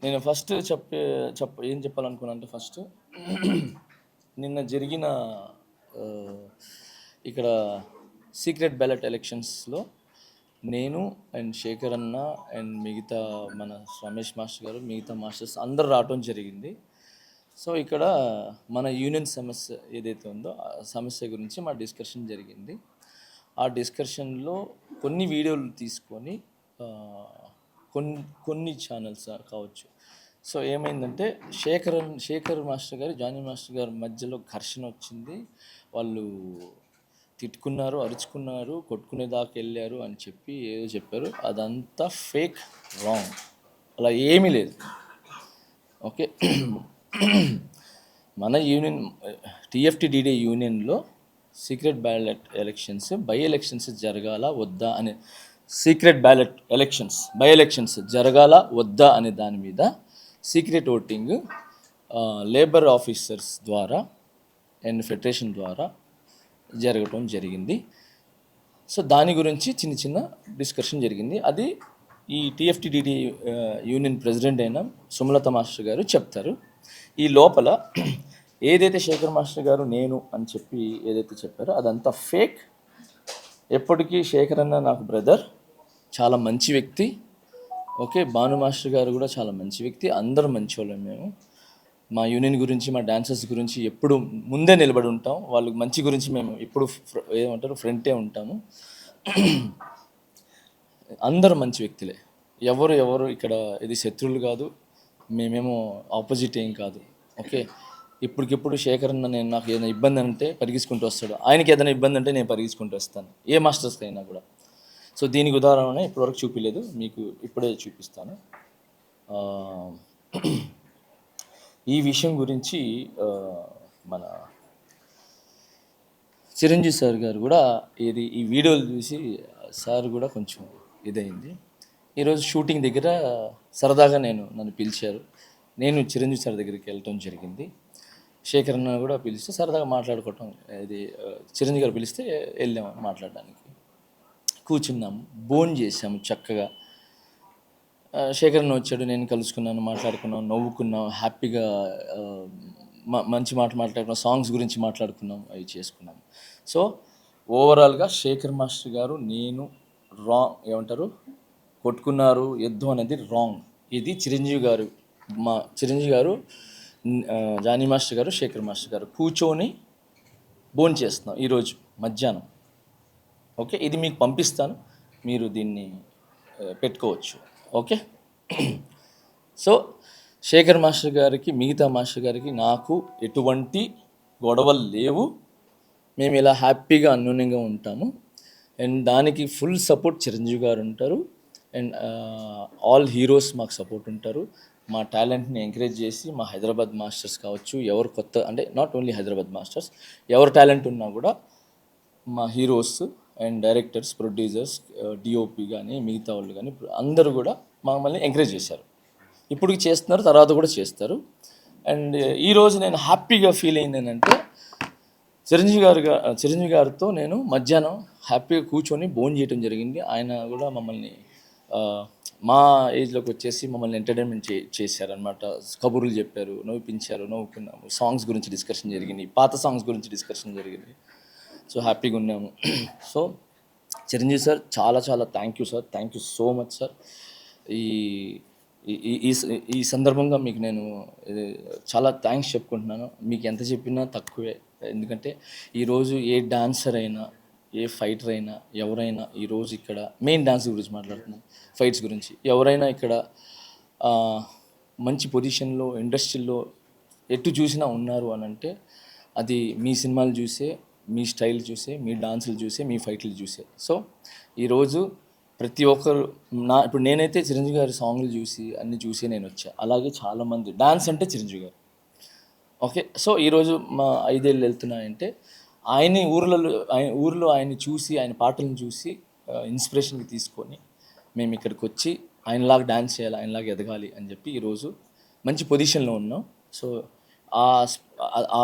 నేను ఫస్ట్ ఏం చెప్పాలనుకున్నా అంటే ఫస్ట్ నిన్న జరిగిన ఇక్కడ సీక్రెట్ బ్యాలెట్ ఎలక్షన్స్లో నేను అండ్ శేఖర్ అన్న అండ్ మిగతా మన రమేష్ మాస్టర్ గారు మిగతా మాస్టర్స్ అందరు రావటం జరిగింది. సో ఇక్కడ మన యూనియన్ సమస్య ఏదైతే ఉందో ఆ సమస్య గురించి మా డిస్కషన్ జరిగింది. ఆ డిస్కషన్లో కొన్ని వీడియోలు తీసుకొని కొన్ని ఛానల్స్ కావచ్చు. సో ఏమైందంటే శేఖర్ మాస్టర్ గారు జానీ మాస్టర్ గారి మధ్యలో ఘర్షణ వచ్చింది. వాళ్ళు తిట్టుకున్నారు, అరుచుకున్నారు, కొట్టుకునేదాకా వెళ్ళారు అని చెప్పి ఏదో చెప్పారు. అదంతా ఫేక్, రాంగ్. అలా ఏమీ లేదు. ఓకే, మన యూనియన్ టీఎఫ్టీడీడీ యూనియన్లో secret ballot elections by elections జరగాల వద్దా అనే సీక్రెట్ బ్యాలెట్ బై ఎలక్షన్స్ జరగాల వద్దా అనే దాని మీద సీక్రెట్ ఓటింగ్ లేబర్ ఆఫీసర్స్ ద్వారా అండ్ ఫెడరేషన్ ద్వారా జరగటం జరిగింది. సో దాని గురించి చిన్న డిస్కషన్ జరిగింది. అది ఈ టీఎఫ్టీడీడీ యూనియన్ ప్రెసిడెంట్ అయిన సుమలత మాస్టర్ గారు చెప్తారు. ఈ లోపల ఏదైతే శేఖర్ మాస్టర్ గారు నేను అని చెప్పి ఏదైతే చెప్పారో అదంతా ఫేక్. ఎప్పటికీ శేఖర్ అన్న నాకు బ్రదర్, చాలా మంచి వ్యక్తి. ఓకే, భాను మాస్టర్ గారు కూడా చాలా మంచి వ్యక్తి. అందరూ మంచి వాళ్ళం. మేము మా యూనియన్ గురించి మా డాన్సర్స్ గురించి ఎప్పుడు ముందే నిలబడి ఉంటాం. వాళ్ళ మంచి గురించి మేము ఎప్పుడు ఏమంటారు ఫ్రంటే ఉంటాము. అందరూ మంచి వ్యక్తులే. ఎవరు ఇక్కడ ఇది శత్రువులు కాదు, మేమేమో ఆపోజిట్ ఏం కాదు. ఓకే, ఇప్పటికిప్పుడు శేఖర్ అన్న నేను నాకు ఏదైనా ఇబ్బంది అంటే పరిగెత్తుకుంటూ వస్తాడు, ఆయనకి ఏదైనా ఇబ్బంది అంటే నేను పరిగెత్తుకుంటూ వస్తాను, ఏ మాస్టర్స్కి అయినా కూడా. సో దీనికి ఉదాహరణ ఇప్పటివరకు చూపించలేదు, మీకు ఇప్పుడే చూపిస్తాను. ఈ విషయం గురించి మన చిరంజీవి సార్ గారు కూడా ఈ వీడియోలు చూసి సార్ కూడా కొంచెం ఇదైంది. ఈరోజు షూటింగ్ దగ్గర సరదాగా నన్ను పిలిచారు. నేను చిరంజీవి సార్ దగ్గరికి వెళ్ళటం జరిగింది. శేఖర్ అన్న కూడా పిలిస్తే సరదాగా మాట్లాడుకోవటం, ఇది చిరంజీవి గారు పిలిస్తే వెళ్ళాము మాట్లాడడానికి. కూర్చున్నాము, భోజనం చేసాము చక్కగా. శేఖర్ అన్న వచ్చాడు, నేను కలుసుకున్నాను, మాట్లాడుకున్నాం, నవ్వుకున్నాం, హ్యాపీగా మంచి మాట్లాడుకున్నాం, సాంగ్స్ గురించి మాట్లాడుకున్నాం, అవి చేసుకున్నాం. సో ఓవరాల్గా శేఖర్ మాస్టర్ గారు నేను ఏమంటారు కొట్టుకున్నారు, యుద్ధం అనేది రాంగ్. ఇది చిరంజీవి గారు జానీ మాస్టర్ గారు శేఖర్ మాస్టర్ గారు కూర్చొని భోజనం చేస్తున్నాం ఈరోజు మధ్యాహ్నం. ఓకే, ఇది మీకు పంపిస్తాను, మీరు దీన్ని పెట్టుకోవచ్చు. ఓకే, సో శేఖర్ మాస్టర్ గారికి మిగతా మాస్టర్ గారికి నాకు ఎటువంటి గొడవలు లేవు. మేము ఇలా హ్యాపీగా అన్యోన్యంగా ఉంటాము. అండ్ దానికి ఫుల్ సపోర్ట్ చిరంజీవి గారు ఉంటారు. అండ్ ఆల్ హీరోస్ మాకు సపోర్ట్ ఉంటారు. మా టాలెంట్ని ఎంకరేజ్ చేసి మా హైదరాబాద్ మాస్టర్స్ కావచ్చు, ఎవరు కొత్త అంటే నాట్ ఓన్లీ హైదరాబాద్ మాస్టర్స్, ఎవరు టాలెంట్ ఉన్నా కూడా మా heroes and directors, producers, DOP కానీ మిగతా వాళ్ళు కానీ అందరూ కూడా మమ్మల్ని ఎంకరేజ్ చేశారు. ఇప్పటికి చేస్తున్నారు, తర్వాత కూడా చేస్తారు. అండ్ ఈరోజు నేను హ్యాపీగా ఫీల్ అయింది ఏంటంటే చిరంజీవి గారితో నేను మధ్యాహ్నం హ్యాపీగా కూర్చొని భోజనం చేయడం జరిగింది. ఆయన కూడా మమ్మల్ని మా ఏజ్లోకి వచ్చేసి మమ్మల్ని ఎంటర్టైన్మెంట్ చేశారనమాట. కబుర్లు చెప్పారు, నవ్వుపించారు, నవ్వుకున్నాము, సాంగ్స్ గురించి డిస్కషన్ జరిగింది, పాత సాంగ్స్ గురించి డిస్కషన్ జరిగింది. సో హ్యాపీగా ఉన్నాము. సో చిరంజీవి సార్ చాలా thank you sir, thank you so much sir. ఈ సందర్భంగా మీకు నేను చాలా థ్యాంక్స్ చెప్పుకుంటున్నాను. మీకు ఎంత చెప్పినా తక్కువే. ఎందుకంటే ఈరోజు ఏ డాన్సర్ అయినా, ఏ ఫైటర్ అయినా, ఎవరైనా ఈరోజు ఇక్కడ మెయిన్ డాన్స్ గురించి మాట్లాడుతున్నాం, ఫైట్స్ గురించి, ఎవరైనా ఇక్కడ మంచి పొజిషన్లో ఇండస్ట్రీలో ఎటు చూసినా ఉన్నారు అని అంటే అది మీ సినిమాలు చూసే, మీ స్టైల్ చూసే, మీ డాన్సులు చూసే, మీ ఫైట్లు చూసే. సో ఈరోజు ప్రతి ఒక్కరు ఇప్పుడు నేనైతే చిరంజీవి గారి సాంగ్లు చూసి అన్నీ చూసి నేను వచ్చా. అలాగే చాలామంది డాన్స్ అంటే చిరంజీవి గారు. ఓకే, సో ఈరోజు మా 5 ఏళ్ళు వెళ్తున్నాయంటే ఊర్లో ఆయన్ని చూసి, ఆయన పాటలను చూసి ఇన్స్పిరేషన్కి తీసుకొని మేము ఇక్కడికి వచ్చి ఆయనలాగా డాన్స్ చేయాలి, ఆయనలాగా ఎదగాలి అని చెప్పి ఈరోజు మంచి పొజిషన్లో ఉన్నాం. సో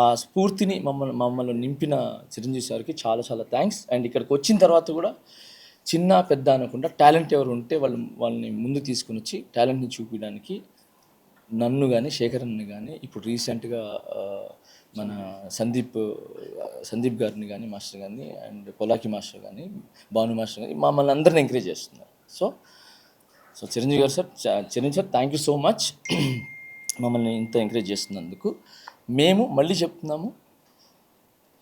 ఆ స్ఫూర్తిని మమ్మల్ని నింపిన చిరంజీవి సార్కి చాలా థ్యాంక్స్. అండ్ ఇక్కడికి వచ్చిన తర్వాత కూడా చిన్న పెద్ద అనకుండా టాలెంట్ ఎవరు ఉంటే వాళ్ళని ముందు తీసుకుని వచ్చి టాలెంట్ని చూపించడానికి నన్ను కానీ శేఖరన్ని కానీ ఇప్పుడు రీసెంట్గా మన సందీప్ గారిని కానీ మాస్టర్ కానీ అండ్ పొలాకి మాస్టర్ కానీ భాను మాస్టర్ కానీ మమ్మల్ని అందరిని ఎంకరేజ్ చేస్తున్నారు. సో చిరంజీవి గారు sir, Chiranjeevi sir thank you so much మమ్మల్ని ఇంత ఎంకరేజ్ చేస్తున్నందుకు. మేము మళ్ళీ చెప్తున్నాము,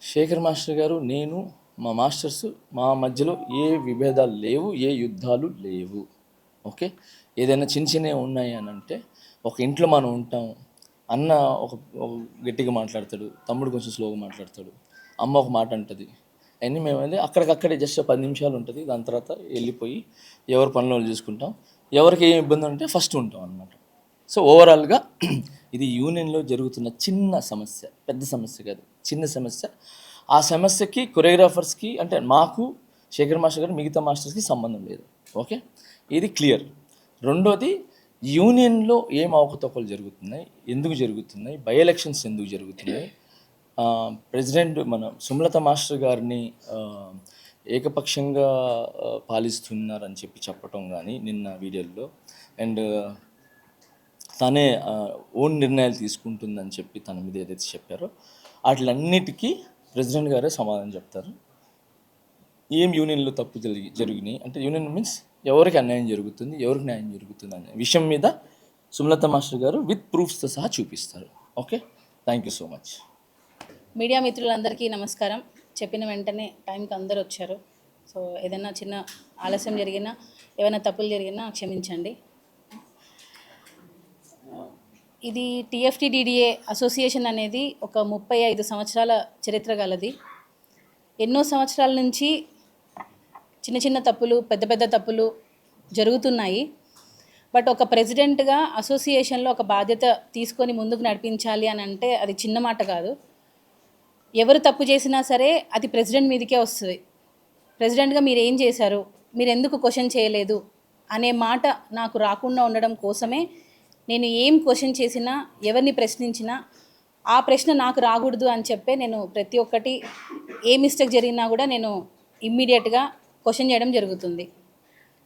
శేఖర్ మాస్టర్ గారు, నేను, మా మాస్టర్స్, మా మధ్యలో ఏ విభేదాలు లేవు, ఏ యుద్ధాలు లేవు. ఓకే, ఏదైనా చిన్నవి ఉన్నాయి అని అంటే ఒక ఇంట్లో మనం ఉంటాం, అన్న ఒక గట్టిగా మాట్లాడతాడు, తమ్ముడు కొంచెం స్లోగా మాట్లాడతాడు, అమ్మ ఒక మాట అంటుంది, అన్నీ మేము వెళ్ళి అక్కడికక్కడే జస్ట్ 10 నిమిషాలు ఉంటుంది. దాని తర్వాత వెళ్ళిపోయి ఎవరి పనులు వాళ్ళు చూసుకుంటాం. ఎవరికి ఏం ఇబ్బంది ఉంటే ఫస్ట్ ఉంటాం అన్నమాట. సో ఓవరాల్గా ఇది యూనియన్లో జరుగుతున్న చిన్న సమస్య, పెద్ద సమస్య కాదు, చిన్న సమస్య. ఆ సమస్యకి కొరియోగ్రాఫర్స్కి అంటే మాకు, శేఖర్ మాస్టర్ గారు, మిగతా మాస్టర్స్కి సంబంధం లేదు. ఓకే, ఇది క్లియర్. రెండోది, యూనియన్లో ఏం అవకతవకలు జరుగుతున్నాయి, ఎందుకు జరుగుతున్నాయి, బై ఎలక్షన్స్ ఎందుకు జరుగుతున్నాయి, ప్రెసిడెంట్ మన సుమలత మాస్టర్ గారిని ఏకపక్షంగా పాలిస్తున్నారని చెప్పటం కానీ నిన్న వీడియోలో, అండ్ తనే ఓన్ నిర్ణయాలు తీసుకుంటుందని చెప్పి తన మీద ఏదైతే చెప్పారో వాటిలన్నిటికీ ప్రెసిడెంట్ గారే సమాధానం చెప్తారు. ఏం యూనియన్లో తప్పు జరిగినాయి అంటే, యూనియన్ మీన్స్ ఎవరికి అన్యాయం జరుగుతుంది, ఎవరికి న్యాయం జరుగుతుంది అనే విషయం మీద సుమలత మాస్టర్ గారు విత్ ప్రూఫ్స్తో సహా చూపిస్తారు. Okay, thank you so much. Media మిత్రులందరికీ నమస్కారం. చెప్పిన వెంటనే టైంకి అందరూ వచ్చారు. సో ఏదైనా చిన్న ఆలస్యం జరిగినా, ఏమైనా తప్పులు జరిగినా క్షమించండి. ఇది TFTDDA అసోసియేషన్ అనేది ఒక 35 సంవత్సరాల చరిత్ర గలది. ఎన్నో సంవత్సరాల నుంచి చిన్న చిన్న తప్పులు, పెద్ద పెద్ద తప్పులు జరుగుతున్నాయి. బట్ ఒక ప్రెసిడెంట్గా అసోసియేషన్లో ఒక బాధ్యత తీసుకొని ముందుకు నడిపించాలి అని అంటే అది చిన్న మాట కాదు. ఎవరు తప్పు చేసినా సరే అది ప్రెసిడెంట్ మీదకే వస్తుంది. ప్రెసిడెంట్గా మీరు ఏం చేశారు, మీరు ఎందుకు క్వశ్చన్ చేయలేదు అనే మాట నాకు రాకుండా ఉండడం కోసమే నేను ఏం క్వశ్చన్ చేసినా, ఎవరిని ప్రశ్నించినా ఆ ప్రశ్న నాకు రాకూడదు అని చెప్పే నేను ప్రతి ఒక్కటి ఏ మిస్టేక్ జరిగినా కూడా నేను ఇమ్మీడియట్గా క్వశ్చన్ చేయడం జరుగుతుంది.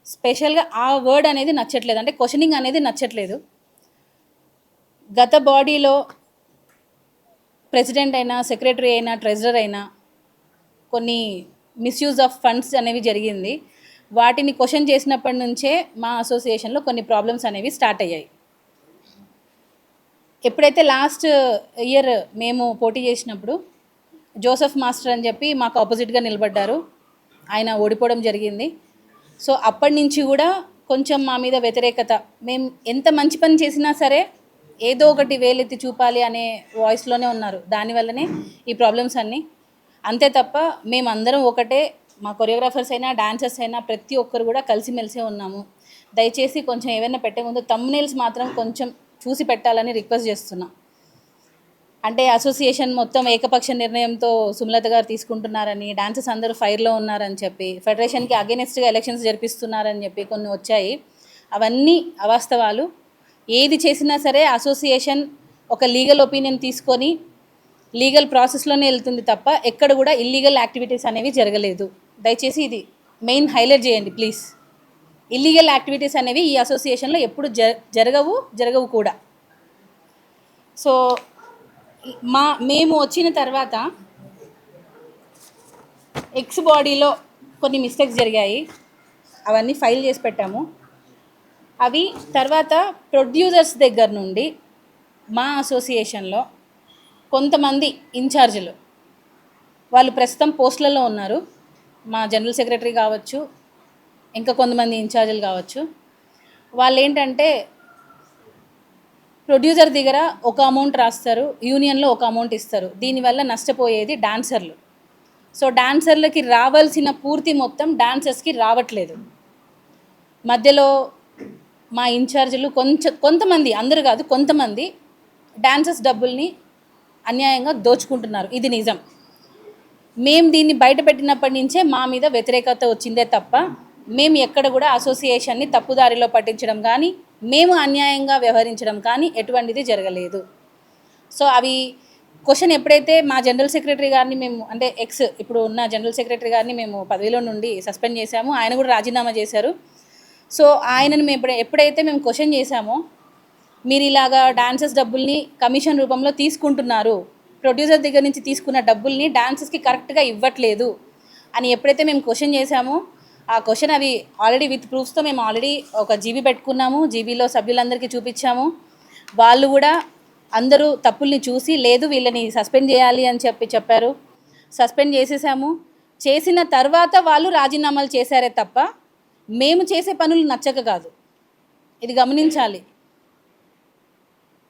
స్పెషల్గా ఆ వర్డ్ అనేది నచ్చట్లేదు, అంటే క్వశ్చనింగ్ అనేది నచ్చట్లేదు. గత బాడీలో ప్రెసిడెంట్ అయినా, సెక్రటరీ అయినా, ట్రెజరర్ అయినా కొన్ని మిస్యూజ్ ఆఫ్ ఫండ్స్ అనేవి జరిగింది. వాటిని క్వశ్చన్ చేసినప్పటి నుంచే మా అసోసియేషన్లో కొన్ని ప్రాబ్లమ్స్ అనేవి స్టార్ట్ అయ్యాయి. ఎప్పుడైతే లాస్ట్ ఇయర్ మేము పోటీ చేసినప్పుడు జోసెఫ్ మాస్టర్ అని చెప్పి మాకు ఆపోజిట్గా నిలబడ్డారు, ఆయన ఓడిపోవడం జరిగింది. సో అప్పటి నుంచి కూడా కొంచెం మా మీద వ్యతిరేకత, మేము ఎంత మంచి పని చేసినా సరే ఏదో ఒకటి వేలెత్తి చూపాలి అనే వాయిస్లోనే ఉన్నారు. దానివల్లనే ఈ ప్రాబ్లమ్స్ అన్నీ. అంతే తప్ప మేమందరం ఒకటే, మా కొరియోగ్రాఫర్స్ అయినా, డాన్సర్స్ అయినా ప్రతి ఒక్కరు కూడా కలిసిమెలిసే ఉన్నాము. దయచేసి కొంచెం ఏమైనా పెట్టే ముందు థంబ్నెయిల్స్ మాత్రం కొంచెం చూసి పెట్టాలని రిక్వెస్ట్ చేస్తున్నా. అంటే అసోసియేషన్ మొత్తం ఏకపక్ష నిర్ణయంతో సుమలత గారు తీసుకుంటున్నారని, డాన్సర్స్ అందరూ ఫైర్లో ఉన్నారని చెప్పి, ఫెడరేషన్కి అగెనిస్ట్గా ఎలక్షన్స్ జరిపిస్తున్నారని చెప్పి కొన్ని వచ్చాయి. అవన్నీ అవాస్తవాలు. ఏది చేసినా సరే అసోసియేషన్ ఒక లీగల్ ఒపీనియన్ తీసుకొని లీగల్ ప్రాసెస్లోనే వెళ్తుంది తప్ప ఎక్కడ కూడా ఇల్లీగల్ యాక్టివిటీస్ అనేవి జరగలేదు. దయచేసి ఇది మెయిన్ హైలైట్ చేయండి ప్లీజ్. ఇల్లీగల్ యాక్టివిటీస్ అనేవి ఈ అసోసియేషన్లో ఎప్పుడు జరగవు కూడా. సో మేము వచ్చిన తర్వాత ఎక్స్ బాడీలో కొన్ని మిస్టేక్స్ జరిగాయి, అవన్నీ ఫైల్ చేసి పెట్టాము. అవి తర్వాత ప్రొడ్యూసర్స్ దగ్గర నుండి మా అసోసియేషన్లో కొంతమంది ఇన్ఛార్జీలు, వాళ్ళు ప్రస్తుతం పోస్టులలో ఉన్నారు, మా జనరల్ సెక్రటరీ కావచ్చు, ఇంకా కొంతమంది ఇన్ఛార్జీలు కావచ్చు. వాళ్ళు ఏంటంటే ప్రొడ్యూసర్ దగ్గర ఒక అమౌంట్ రాస్తారు, యూనియన్లో ఒక అమౌంట్ ఇస్తారు. దీనివల్ల నష్టపోయేది డాన్సర్లు. సో డాన్సర్లకి రావాల్సిన పూర్తి మొత్తం డాన్సర్స్కి రావట్లేదు. మధ్యలో మా ఇన్ఛార్జీలు కొంతమంది, అందరూ కాదు, కొంతమంది డాన్సర్స్ డబ్బుల్ని అన్యాయంగా దోచుకుంటున్నారు. ఇది నిజం. మేము దీన్ని బయటపెట్టినప్పటి నుంచే మా మీద వ్యతిరేకత వచ్చిందే తప్ప మేము ఎక్కడ కూడా అసోసియేషన్ని తప్పుదారిలో పట్టించడం కానీ, మేము అన్యాయంగా వ్యవహరించడం కానీ ఎటువంటిది జరగలేదు. సో అవి క్వశ్చన్ ఎప్పుడైతే మా జనరల్ సెక్రటరీ గారిని మేము, అంటే ఇప్పుడు ఉన్న జనరల్ సెక్రటరీ గారిని మేము పదవిలో నుండి సస్పెండ్ చేశాము, ఆయన కూడా రాజీనామా చేశారు. సో ఆయనను మేము ఎప్పుడైతే మేము క్వశ్చన్ చేశామో మీరు ఇలాగా డాన్సర్స్ డబ్బుల్ని కమిషన్ రూపంలో తీసుకుంటున్నారు, ప్రొడ్యూసర్ దగ్గర నుంచి తీసుకున్న డబ్బుల్ని డాన్సర్స్కి కరెక్ట్గా ఇవ్వట్లేదు అని ఎప్పుడైతే మేము క్వశ్చన్ చేశామో ఆ క్వశ్చన్ అవి ఆల్రెడీ విత్ ప్రూఫ్స్తో మేము ఆల్రెడీ ఒక జీబీ పెట్టుకున్నాము, జీబీలో సభ్యులందరికీ చూపించాము. వాళ్ళు కూడా అందరూ తప్పుల్ని చూసి లేదు వీళ్ళని సస్పెండ్ చేయాలి అని చెప్పారు. సస్పెండ్ చేసేసాము. చేసిన తర్వాత వాళ్ళు రాజీనామాలు చేశారే తప్ప మేము చేసే పనులు నచ్చక కాదు, ఇది గమనించాలి.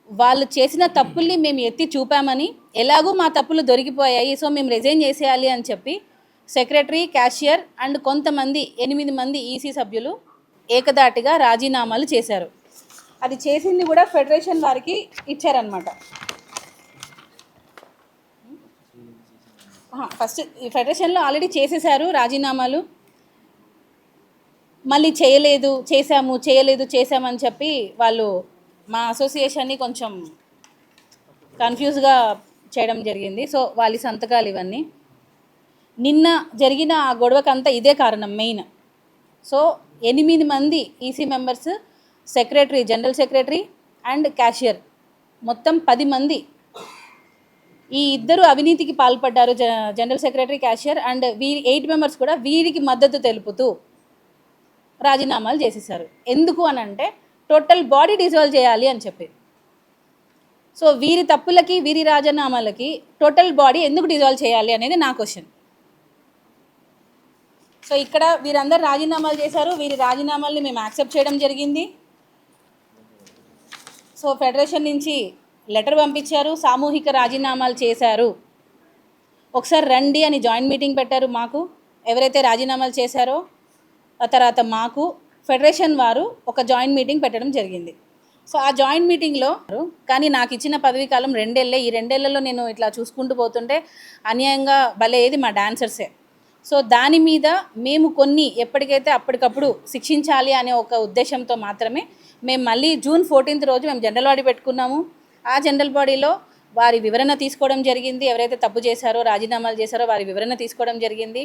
వాళ్ళు చేసిన తప్పుల్ని మేము ఎత్తి చూపామని, ఎలాగూ మా తప్పులు దొరికిపోయాయి సో మేము రిజైన్ చేసేయాలి అని చెప్పి సెక్రటరీ, క్యాషియర్ అండ్ కొంతమంది 8 మంది ఈసీ సభ్యులు ఏకదాటిగా రాజీనామాలు చేశారు. అది చేసింది కూడా ఫెడరేషన్ వారికి ఇచ్చారనమాట. ఫస్ట్ ఈ ఫెడరేషన్లో ఆల్రెడీ చేసేసారు రాజీనామాలు. మళ్ళీ చేసామని చెప్పి వాళ్ళు మా అసోసియేషన్ని కొంచెం కన్ఫ్యూజ్గా చేయడం జరిగింది. సో వాళ్ళ సంతకాలు ఇవన్నీ నిన్న జరిగిన ఆ గొడవకంతా ఇదే కారణం మెయిన్. సో 8 మంది EC members, secretary, general secretary and cashier, మొత్తం 10 మంది ఈ ఇద్దరు అవినీతికి పాల్పడ్డారు. General secretary, cashier and 8 members కూడా వీరికి మద్దతు తెలుపుతూ రాజీనామాలు చేసేసారు. ఎందుకు అని అంటే టోటల్ బాడీ డిజాల్వ్ చేయాలి అని చెప్పి. సో వీరి తప్పులకి వీరి రాజీనామాలకి టోటల్ బాడీ ఎందుకు డిజాల్వ్ చేయాలి అనేది నా క్వశ్చన్. సో ఇక్కడ వీరందరూ రాజీనామాలు చేశారు. వీరి రాజీనామాల్ని మేము యాక్సెప్ట్ చేయడం జరిగింది. సో ఫెడరేషన్ నుంచి లెటర్ పంపించారు, సామూహిక రాజీనామాలు చేశారు, ఒకసారి రండి అని జాయింట్ మీటింగ్ పెట్టారు. మాకు ఎవరైతే రాజీనామాలు చేశారో ఆ తర్వాత మాకు ఫెడరేషన్ వారు ఒక జాయింట్ మీటింగ్ పెట్టడం జరిగింది. సో ఆ జాయింట్ మీటింగ్లో కానీ నాకు ఇచ్చిన పదవీ కాలం 2 ఏళ్ళే. ఈ 2 ఏళ్లలో నేను ఇట్లా చూసుకుంటూ పోతుంటే అన్యాయంగా భలేది మా డాన్సర్సే. సో దాని మీద మేము కొన్ని ఎప్పటికైతే అప్పటికప్పుడు శిక్షించాలి అనే ఒక ఉద్దేశంతో మాత్రమే మేము మళ్ళీ జూన్ 14th రోజు మేము జనరల్ బాడీ పెట్టుకున్నాము. ఆ జనరల్ బాడీలో వారి వివరణ తీసుకోవడం జరిగింది. ఎవరైతే తప్పు చేశారో, రాజీనామాలు చేశారో వారి వివరణ తీసుకోవడం జరిగింది.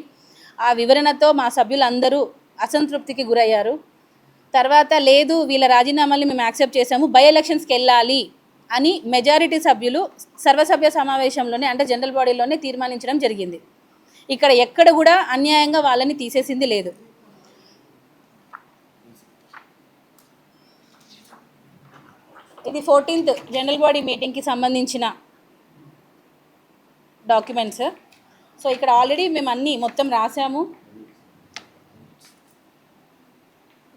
ఆ వివరణతో మా సభ్యులందరూ అసంతృప్తికి గురయ్యారు. తర్వాత లేదు వీళ్ళ రాజీనామాల్ని మేము యాక్సెప్ట్ చేసాము, బై ఎలక్షన్స్కి వెళ్ళాలి అని మెజారిటీ సభ్యులు సర్వసభ్య సమావేశంలోనే అంటే జనరల్ బాడీలోనే తీర్మానించడం జరిగింది. ఇక్కడ ఎక్కడ కూడా అన్యాయంగా వాళ్ళని తీసేసింది లేదు. ఇది 14th జనరల్ బాడీ మీటింగ్కి సంబంధించిన డాక్యుమెంట్స్. సో ఇక్కడ ఆల్రెడీ మేము అన్నీ మొత్తం రాసాము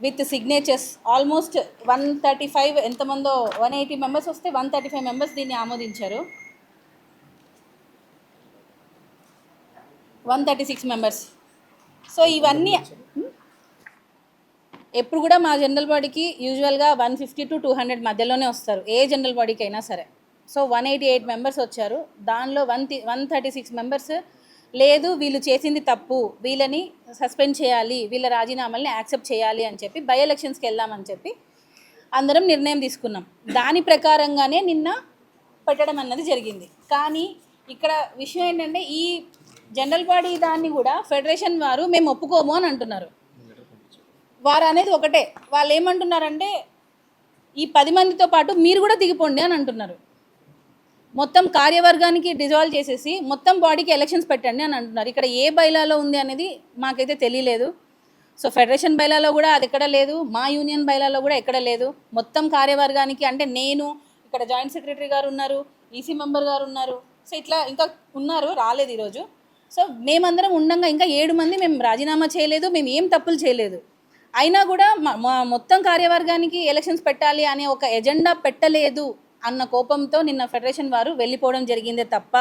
విత్ సిగ్నేచర్స్. ఆల్మోస్ట్ 135 ఎంతమందో 180 మెంబర్స్ వస్తే 135 మెంబర్స్ దీన్ని ఆమోదించారు. 136 మెంబర్స్. సో ఇవన్నీ ఎప్పుడు కూడా మా జనరల్ బాడీకి యూజువల్గా 150 to 200 మధ్యలోనే వస్తారు ఏ జనరల్ బాడీకి అయినా సరే. సో 188 మెంబర్స్ వచ్చారు. దానిలో 136 మెంబర్స్ లేదు వీళ్ళు చేసింది తప్పు, వీళ్ళని సస్పెండ్ చేయాలి, వీళ్ళ రాజీనామాల్ని యాక్సెప్ట్ చేయాలి అని చెప్పి బై ఎలక్షన్స్కి వెళ్దామని చెప్పి అందరం నిర్ణయం తీసుకున్నాం. దాని ప్రకారంగానే నిన్న పెట్టడం అన్నది జరిగింది. కానీ ఇక్కడ విషయం ఏంటంటే ఈ జనరల్ బాడీ దాన్ని కూడా ఫెడరేషన్ వారు మేము ఒప్పుకోము అని అంటున్నారు. వారు అనేది ఒకటే, వాళ్ళు ఏమంటున్నారంటే ఈ 10 మందితో పాటు మీరు కూడా దిగిపోండి అని అంటున్నారు. మొత్తం కార్యవర్గానికి డిజాల్వ్ చేసేసి మొత్తం బాడీకి ఎలక్షన్స్ పెట్టండి అని అంటున్నారు. ఇక్కడ ఏ బైలాలో ఉంది అనేది మాకైతే తెలియలేదు. సో ఫెడరేషన్ బైలాలో కూడా అది ఎక్కడ లేదు, మా యూనియన్ బైలాలో కూడా ఎక్కడ లేదు. మొత్తం కార్యవర్గానికి అంటే నేను ఇక్కడ జాయింట్ సెక్రటరీ గారు ఉన్నారు, ఈసీ మెంబర్ గారు ఉన్నారు, సో ఇట్లా ఇంకా ఉన్నారు, రాలేదు ఈరోజు. సో మేమందరం ఉండగా ఇంకా 7 మంది మేము రాజీనామా చేయలేదు, మేము ఏం తప్పులు చేయలేదు. అయినా కూడా మా మొత్తం కార్యవర్గానికి ఎలక్షన్స్ పెట్టాలి అనే ఒక ఎజెండా పెట్టలేదు అన్న కోపంతో నిన్న ఫెడరేషన్ వారు వెళ్ళిపోవడం జరిగిందే తప్ప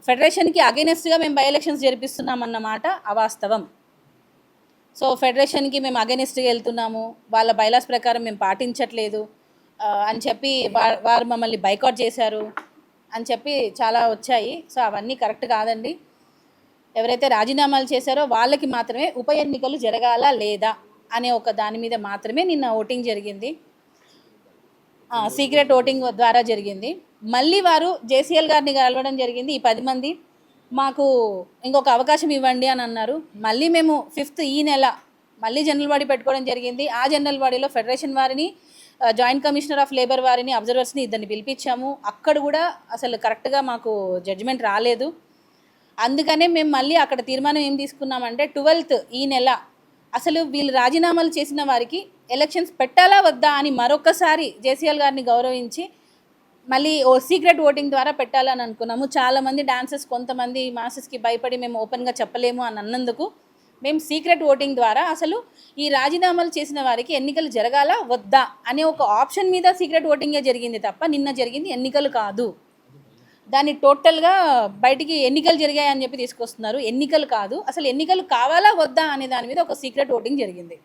ఫెడరేషన్కి అగైనెస్ట్గా మేము బై ఎలక్షన్స్ జరిపిస్తున్నామన్నమాట అవాస్తవం. సో ఫెడరేషన్కి మేము అగైనెస్ట్గా వెళ్తున్నాము, వాళ్ళ బైలాస్ ప్రకారం మేము పాటించట్లేదు అని చెప్పి వారు మమ్మల్ని బైకాట్ చేశారు అని చెప్పి చాలా వచ్చాయి. సో అవన్నీ కరెక్ట్ కాదండి. ఎవరైతే రాజీనామాలు చేశారో వాళ్ళకి మాత్రమే ఉప ఎన్నికలు జరగాలా లేదా అనే ఒక దాని మీద మాత్రమే నిన్న ఓటింగ్ జరిగింది. సీక్రెట్ ఓటింగ్ ద్వారా జరిగింది. మళ్ళీ వారు జేసీఎల్ గారిని కలవడం జరిగింది. ఈ 10 మంది మాకు ఇంకొక అవకాశం ఇవ్వండి అని అన్నారు. మళ్ళీ మేము 5th ఈ నెల మళ్ళీ జనరల్ బాడీ పెట్టుకోవడం జరిగింది. ఆ జనరల్ బాడీలో ఫెడరేషన్ వారిని జాయింట్ కమిషనర్ ఆఫ్ లేబర్ వారిని అబ్జర్వర్స్ని ఇద్దరిని పిలిపించాము. అక్కడ కూడా అసలు కరెక్ట్గా మాకు జడ్జిమెంట్ రాలేదు. అందుకనే మేము మళ్ళీ అక్కడ తీర్మానం ఏం తీసుకున్నామంటే 12th ఈ నెల అసలు వీళ్ళు రాజీనామాలు చేసిన వారికి ఎలక్షన్స్ పెట్టాలా వద్దా అని మరొకసారి జేసీఎల్ గారిని గౌరవించి మళ్ళీ సీక్రెట్ ఓటింగ్ ద్వారా పెట్టాలని అనుకున్నాము. చాలామంది డాన్సర్స్ కొంతమంది మాసెస్కి భయపడి మేము ఓపెన్గా చెప్పలేము అని అన్నందుకు మేము సీక్రెట్ ఓటింగ్ ద్వారా అసలు ఈ రాజీనామాలు చేసిన వారికి ఎన్నికలు జరగాలా వద్దా అనే ఒక ఆప్షన్ మీద సీక్రెట్ ఓటింగే జరిగింది తప్ప నిన్న జరిగింది ఎన్నికలు కాదు. దాన్ని టోటల్గా బయటికి ఎన్నికలు జరిగాయని చెప్పి తీసుకొస్తున్నారు. ఎన్నికలు కాదు, అసలు ఎన్నికలు కావాలా వద్దా అనే దాని మీద ఒక సీక్రెట్ ఓటింగ్ జరిగింది.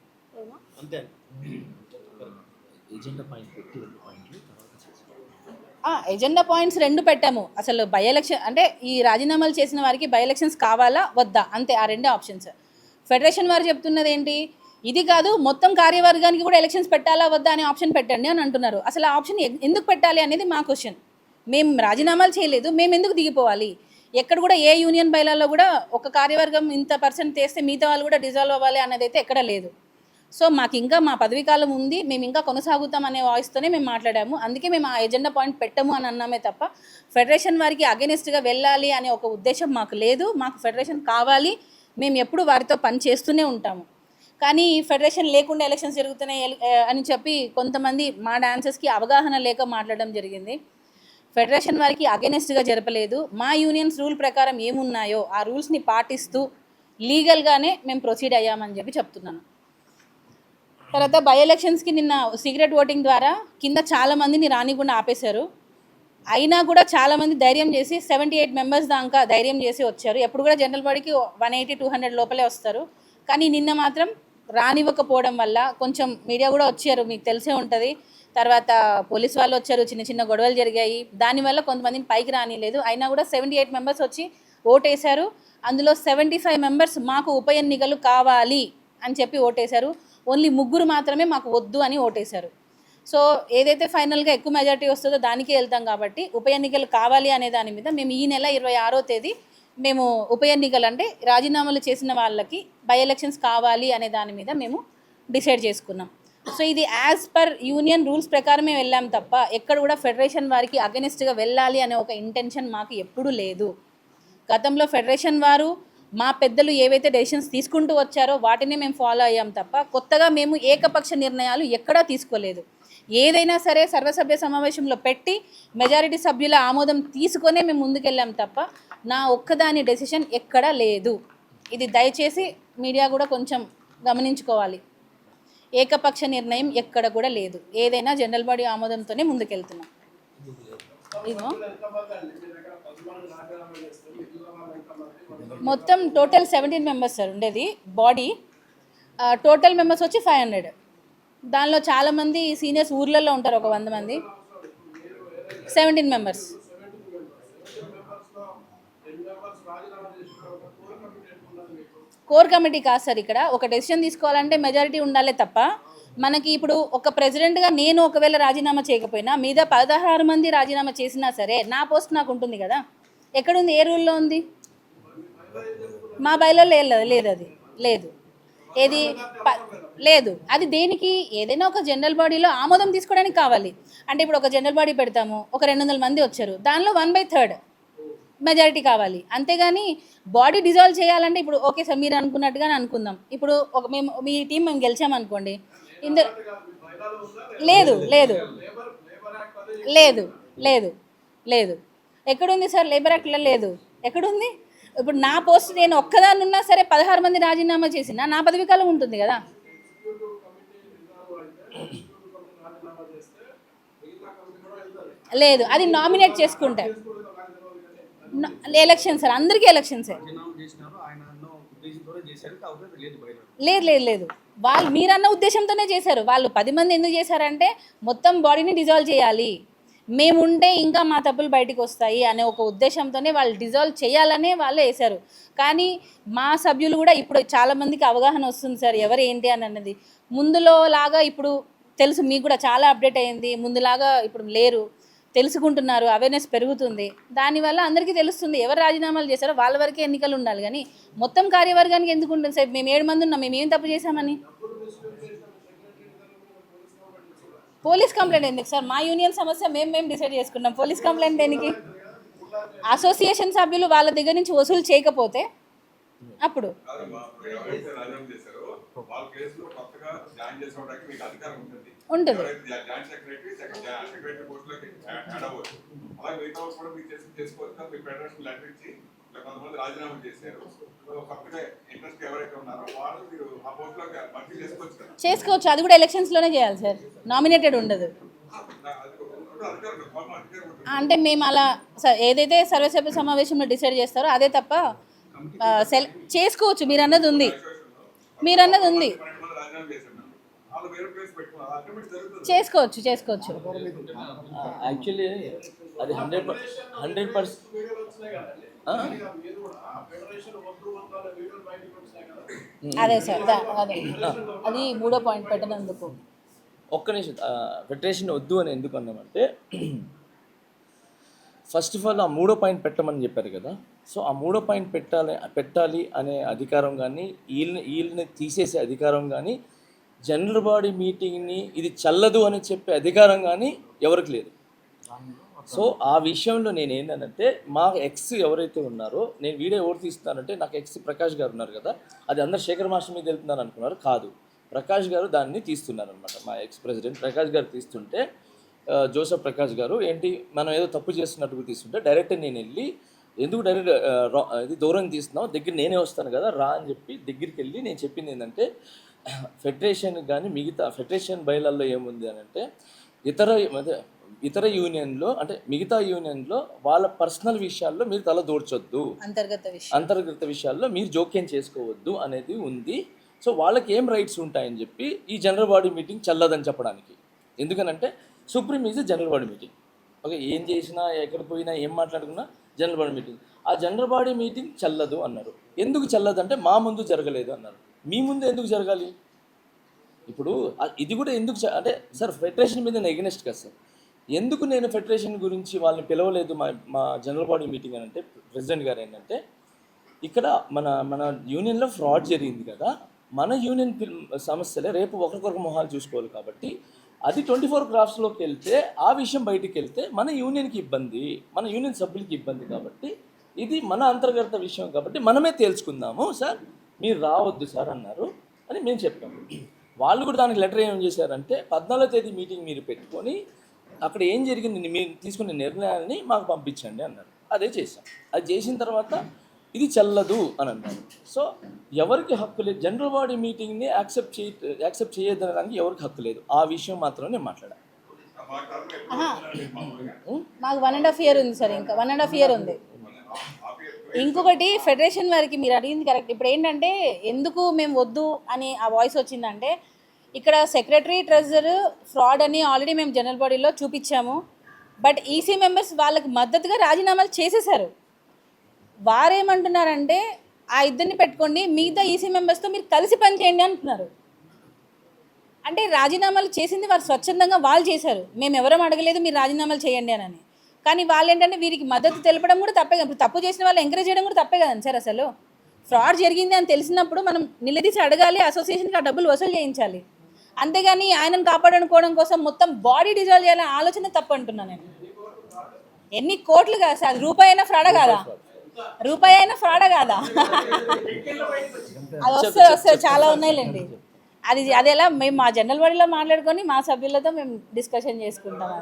ఎజెండా పాయింట్స్ 2 పెట్టాము. అసలు బై ఎలక్షన్ అంటే ఈ రాజీనామాలు చేసిన వారికి బై ఎలక్షన్స్ కావాలా వద్దా అంతే, ఆ 2 ఆప్షన్స్. ఫెడరేషన్ వారు చెప్తున్నది ఏంటి, ఇది కాదు మొత్తం కార్యవర్గానికి కూడా ఎలక్షన్స్ పెట్టాలా వద్దా అనే ఆప్షన్ పెట్టండి అని అంటున్నారు. అసలు ఆ ఆప్షన్ ఎందుకు పెట్టాలి అనేది మా క్వశ్చన్. మేము రాజీనామాలు చేయలేదు, మేము ఎందుకు దిగిపోవాలి? ఎక్కడ కూడా ఏ యూనియన్ బైలాలో కూడా ఒక కార్యవర్గం ఇంత పర్సెంట్ చేస్తే మిగతా వాళ్ళు కూడా డిజాల్వ్ అవ్వాలి అన్నది అయితే ఎక్కడ లేదు. సో మాకు ఇంకా మా పదవీ కాలం ఉంది, మేము ఇంకా కొనసాగుతాం అనే వాయిస్తోనే మేము మాట్లాడాము. అందుకే మేము ఆ ఎజెండా పాయింట్ పెట్టము అని అన్నామే తప్ప ఫెడరేషన్ వారికి అగెనిస్ట్గా వెళ్ళాలి అనే ఒక ఉద్దేశం మాకు లేదు. మాకు ఫెడరేషన్ కావాలి, మేము ఎప్పుడు వారితో పని చేస్తూనే ఉంటాము. కానీ ఫెడరేషన్ లేకుండా ఎలక్షన్స్ జరుగుతున్నాయి అని చెప్పి కొంతమంది మా డాన్సర్స్కి అవగాహన లేక మాట్లాడడం జరిగింది. ఫెడరేషన్ వారికి అగెనిస్ట్గా జరపలేదు. మా యూనియన్స్ రూల్ ప్రకారం ఏమున్నాయో ఆ రూల్స్ని పాటిస్తూ లీగల్గానే మేము ప్రొసీడ్ అయ్యామని చెప్పి చెప్తున్నాను. తర్వాత బై ఎలక్షన్స్కి నిన్న సీక్రెట్ ఓటింగ్ ద్వారా కింద చాలామందిని రానికుండా ఆపేశారు. అయినా కూడా చాలామంది ధైర్యం చేసి 78 మెంబర్స్ దాకా ధైర్యం చేసి వచ్చారు. ఎప్పుడు కూడా జనరల్ బాడీకి 180-200 లోపలే వస్తారు. కానీ నిన్న మాత్రం రానివ్వకపోవడం వల్ల కొంచెం మీడియా కూడా వచ్చారు, మీకు తెలిసే ఉంటుంది. తర్వాత పోలీస్ వాళ్ళు వచ్చారు, చిన్న చిన్న గొడవలు జరిగాయి. దానివల్ల కొంతమందిని పైకి రానిలేదు. అయినా కూడా 78 మెంబర్స్ వచ్చి ఓటేశారు. అందులో 75 మెంబర్స్ మాకు ఉప ఎన్నికలు కావాలి అని చెప్పి ఓటేశారు. ఓన్లీ 3 మాత్రమే మాకు వద్దు అని ఓటేశారు. సో ఏదైతే ఫైనల్గా ఎక్కువ మెజారిటీ వస్తుందో దానికే వెళ్తాం కాబట్టి ఉప ఎన్నికలు కావాలి అనే దాని మీద మేము ఈ నెల 26వ తేదీ మేము ఉప ఎన్నికలు అంటే రాజీనామాలు చేసిన వాళ్ళకి బై ఎలక్షన్స్ కావాలి అనే దాని మీద మేము డిసైడ్ చేసుకున్నాం. సో ఇది యాజ్ పర్ యూనియన్ రూల్స్ ప్రకారమే వెళ్ళాం తప్ప ఎక్కడ కూడా ఫెడరేషన్ వారికి అగెనిస్ట్గా వెళ్ళాలి అనే ఒక ఇంటెన్షన్ మాకు ఎప్పుడూ లేదు. గతంలో ఫెడరేషన్ వారు మా పెద్దలు ఏవైతే డెసిషన్స్ తీసుకుంటూ వచ్చారో వాటిని మేము ఫాలో అయ్యాం తప్ప కొత్తగా మేము ఏకపక్ష నిర్ణయాలు ఎక్కడా తీసుకోలేదు. ఏదైనా సరే సర్వసభ్య సమావేశంలో పెట్టి మెజారిటీ సభ్యుల ఆమోదం తీసుకొనే మేము ముందుకెళ్ళాం తప్ప నా ఒక్కదాని డెసిషన్ ఎక్కడా లేదు. ఇది దయచేసి మీడియా కూడా కొంచెం గమనించుకోవాలి. ఏకపక్ష నిర్ణయం ఎక్కడ కూడా లేదు. ఏదైనా జనరల్ బాడీ ఆమోదంతోనే ముందుకెళ్తున్నాం. ఇదో మొత్తం టోటల్ 17 మెంబర్స్ సార్ ఉండేది బాడీ. టోటల్ మెంబర్స్ వచ్చి 500. దానిలో చాలామంది సీనియర్స్ ఊర్లలో ఉంటారు, ఒక 100 మంది. 17 మెంబర్స్. కోర్ కమిటీ కాదు సార్. ఇక్కడ ఒక డెసిషన్ తీసుకోవాలంటే మెజారిటీ ఉండాలి తప్ప మనకి ఇప్పుడు ఒక ప్రెసిడెంట్గా నేను ఒకవేళ రాజీనామా చేయకపోయినా మీద 16 మంది రాజీనామా చేసినా సరే నా పోస్ట్ నాకు ఉంటుంది కదా. ఎక్కడుంది, ఏ రూల్లో ఉంది? మా బయలో లేదు, అది లేదు. ఏది లేదు, అది దేనికి? ఏదైనా ఒక జనరల్ బాడీలో ఆమోదం తీసుకోవడానికి కావాలి. అంటే ఇప్పుడు ఒక జనరల్ బాడీ పెడతాము, ఒక 200 మంది వచ్చారు, దానిలో 1/3 మెజారిటీ కావాలి. అంతేగాని బాడీ డిజాల్వ్ చేయాలంటే ఇప్పుడు ఓకే సార్ మీరు అనుకున్నట్టుగానే అనుకుందాం. ఇప్పుడు ఒక మీ టీం మేము గెలిచామనుకోండి, లేదు లేదు లేదు లేదు లేదు ఎక్కడుంది సార్? లేబర్ యాక్ట్లో లేదు. ఎక్కడుంది? ఇప్పుడు నా పోస్ట్ నేను ఒక్కదాన్ని ఉన్నా సరే 16 మంది రాజీనామా చేసినా నా పదవి కాలం ఉంటుంది కదా. లేదు, అది నామినేట్ చేసుకుంటే ఎలక్షన్ సార్, అందరికీ ఎలక్షన్సే. లేదు లేదు లేదు, వాళ్ళు మీరన్న ఉద్దేశంతోనే చేశారు. వాళ్ళు 10 మంది ఎందుకు చేశారంటే మొత్తం బాడీని డిజాల్వ్ చేయాలి, మేము ఉంటే ఇంకా మా తప్పులు బయటకు వస్తాయి అనే ఒక ఉద్దేశంతోనే వాళ్ళు డిజాల్వ్ చేయాలనే వాళ్ళే వేశారు. కానీ మా సభ్యులు కూడా ఇప్పుడు చాలామందికి అవగాహన వస్తుంది సార్ ఎవరు ఏంటి అని అన్నది. ముందులో లాగా ఇప్పుడు తెలుసు, మీకు కూడా చాలా అప్డేట్ అయ్యింది. ముందులాగా ఇప్పుడు లేరు, తెలుసుకుంటున్నారు, అవేర్నెస్ పెరుగుతుంది. దానివల్ల అందరికీ తెలుస్తుంది ఎవరు రాజీనామాలు చేశారో వాళ్ళ వరకే ఎన్నికలు ఉండాలి. కానీ మొత్తం కార్యవర్గానికి ఎందుకు ఉంటుంది సార్? మేము 7 మంది ఉన్నాం, మేము ఏం తప్పు చేశామని? పోలీస్ కంప్లైంట్ ఎందుకు సార్? మా యూనియన్ సమస్య మేము డిసైడ్ చేసుకున్నాం. పోలీస్ కంప్లైంట్ దేనికి? అసోసియేషన్ సభ్యులు వాళ్ళ దగ్గర నుంచి వసూలు చేయకపోతే అప్పుడు ఎవరైతే రాజీనామా చేశారో వాళ్ళ కేసులో కొత్తగా జాయిన్ చేసుకోవడానికి మీకు అధికారం ఉంటుంది. ఉంటుంది. జాయింట్ సెక్రటరీ సెక్రటరీ పోస్టులోకి యాడ్ అవ్వచ్చు. అలాగే మిగతా వాళ్ళు కూడా మీకు చేసుకోవచ్చు. మీ ఫెడరేషన్ లెటర్ ఇచ్చి కొంతమంది రాజీనామా చేశారు. కొత్తగా ఇంట్రెస్ట్ ఎవరైతే ఉన్నారో వాళ్ళు మీరు ఆ పోస్టులోకి భర్తీ చేసుకోవచ్చు కదా. చేసుకోవచ్చు. అది కూడా ఎలక్షన్స్లోనే చేయాలి సార్, నామినేటెడ్ ఉండదు. అంటే మేము అలా ఏదైతే సర్వసభ్య సమావేశంలో డిసైడ్ చేస్తారో అదే తప్ప చేసుకోవచ్చు. మీరు అన్నది ఉంది. చేసుకోవచ్చు. యాక్చువల్లీ అది 100%. అదే సార్, అది 3వ పాయింట్ పెట్టినందుకు. ఒక్క నిమిషం, ఫెడరేషన్ వద్దు అని ఎందుకు అన్నామంటే, ఫస్ట్ ఆఫ్ ఆల్ ఆ 3వ పాయింట్ పెట్టమని చెప్పారు కదా. సో ఆ 3వ పాయింట్ పెట్టాలి అనే అధికారం కానీ, వీళ్ళని తీసేసే అధికారం కానీ, జనరల్ బాడీ మీటింగ్ని ఇది చల్లదు అని చెప్పే అధికారం కానీ ఎవరికి లేదు. సో ఆ విషయంలో నేను ఏంటంటే, మా ఎక్స్ ఎవరైతే ఉన్నారో, నేను వీడియో ఎవరు తీస్తానంటే, నాకు ఎక్స్ ప్రకాష్ గారు ఉన్నారు కదా, అది అందరు శేఖర్ మాస్టర్ మీద వెళ్తున్నారు అనుకున్నారు. కాదు, ప్రకాష్ గారు దాన్ని తీస్తున్నారు అనమాట. మా ఎక్స్ ప్రెసిడెంట్ ప్రకాష్ గారు తీస్తుంటే, జోసెఫ్ ప్రకాష్ గారు ఏంటి మనం ఏదో తప్పు చేస్తున్నట్టుగా తీస్తుంటే, డైరెక్ట్ నేను వెళ్ళి ఎందుకు డైరెక్ట్ ఇది దూరం తీస్తున్నావు, దగ్గర నేనే వస్తాను కదా రా అని చెప్పి దగ్గరికి వెళ్ళి నేను చెప్పింది ఏంటంటే, ఫెడరేషన్ కానీ మిగతా ఫెడరేషన్ బయలల్లో ఏముంది అని అంటే, ఇతర యూనియన్లో అంటే మిగతా యూనియన్లో వాళ్ళ పర్సనల్ విషయాల్లో మీరు తల దూర్చొద్దు, అంతర్గత విషయాల్లో మీరు జోక్యం చేసుకోవద్దు అనేది ఉంది. సో వాళ్ళకి ఏం రైట్స్ ఉంటాయని చెప్పి ఈ జనరల్ బాడీ మీటింగ్ చల్లదని చెప్పడానికి. ఎందుకనంటే supreme is general body meeting. Okay, ఏం చేసినా ఎక్కడ పోయినా ఏం మాట్లాడుకున్నా జనరల్ బాడీ మీటింగ్. ఆ జనరల్ బాడీ మీటింగ్ చల్లదు అన్నారు. ఎందుకు చల్లదు అంటే మా ముందు జరగలేదు అన్నారు. మీ ముందు ఎందుకు జరగాలి? ఇప్పుడు ఇది కూడా ఎందుకు అంటే సార్ ఫెడరేషన్ మీద నేను ఎగనెస్ట్ కదా సార్. ఎందుకు నేను ఫెడరేషన్ గురించి వాళ్ళని పిలవలేదు మా జనరల్ బాడీ మీటింగ్ అని అంటే, ప్రెసిడెంట్ గారు ఏంటంటే, ఇక్కడ మన యూనియన్లో ఫ్రాడ్ జరిగింది కదా, మన యూనియన్ సమస్యలే రేపు ఒకరికొకరు మొహాలు చూసుకోవాలి కాబట్టి అది 24 క్రాఫ్ట్స్లోకి వెళ్తే ఆ విషయం బయటికి వెళ్తే మన యూనియన్కి ఇబ్బంది, మన యూనియన్ సభ్యులకి ఇబ్బంది. కాబట్టి ఇది మన అంతర్గత విషయం కాబట్టి మనమే తేల్చుకుందాము సార్, మీరు రావద్దు సార్ అన్నారు అని మేము చెప్పాము. వాళ్ళు కూడా దానికి లెటర్ ఏం చేశారంటే, 14వ తేదీ మీటింగ్ మీరు పెట్టుకొని అక్కడ ఏం జరిగింది మీరు తీసుకునే నిర్ణయాన్ని మాకు పంపించండి అన్నారు. అదే చేశాం. అది చేసిన తర్వాత ఇది చెల్లదు అని అన్నారు. సో ఎవరికి హక్కు లేదు, జనరల్ బాడీ మీటింగ్ని యాక్సెప్ట్ చేయడానికి ఎవరికి హక్కు లేదు. ఆ విషయం మాత్రం నేను మాట్లాడాను. మాకు 1.5 year ఉంది సార్, ఇంకా 1.5 year ఉంది. ఇంకొకటి ఫెడరేషన్ వారికి మీరు అడిగింది కరెక్ట్. ఇప్పుడు ఏంటంటే ఎందుకు మేము వద్దు అని ఆ వాయిస్ వచ్చిందంటే, ఇక్కడ సెక్రటరీ ట్రెజరర్ ఫ్రాడ్ అని ఆల్రెడీ మేము జనరల్ బాడీలో చూపించాము. బట్ ఈసీ మెంబర్స్ వాళ్ళకి మద్దతుగా రాజీనామాలు చేసేశారు. వారేమంటున్నారంటే ఆ ఇద్దరిని పెట్టుకోండి, మిగతా ఈసీ మెంబర్స్తో మీరు కలిసి పనిచేయండి అంటున్నారు. అంటే రాజీనామాలు చేసింది వారు స్వచ్ఛందంగా వాళ్ళు చేశారు. మేము ఎవరం అడగలేదు మీరు రాజీనామాలు చేయండి అని. కానీ వాళ్ళు ఏంటంటే వీరికి మద్దతు తెలపడం కూడా తప్పే కదా. ఇప్పుడు తప్పు చేసిన వాళ్ళు ఎంకరేజ్ చేయడం కూడా తప్పే కదండి సార్. అసలు ఫ్రాడ్ జరిగింది అని తెలిసినప్పుడు మనం నిలదీసి అడగాలి, అసోసియేషన్కి ఆ డబ్బులు వసూలు చేయించాలి. అంతేగాని ఆయనను కాపాడుకోవడం కోసం మొత్తం బాడీ డిజాల్వ్ చేయాలనే ఆలోచన తప్పు అంటున్నాను నేను. ఎన్ని కోట్లు కాదు సార్, రూపాయి అయినా ఫ్రాడా కాదా? అది వస్తే చాలా ఉన్నాయిలేండి. అది ఎలా మేము మా జనరల్ బాడీలో మాట్లాడుకొని మా సభ్యులతో మేము డిస్కషన్ చేసుకుంటాం.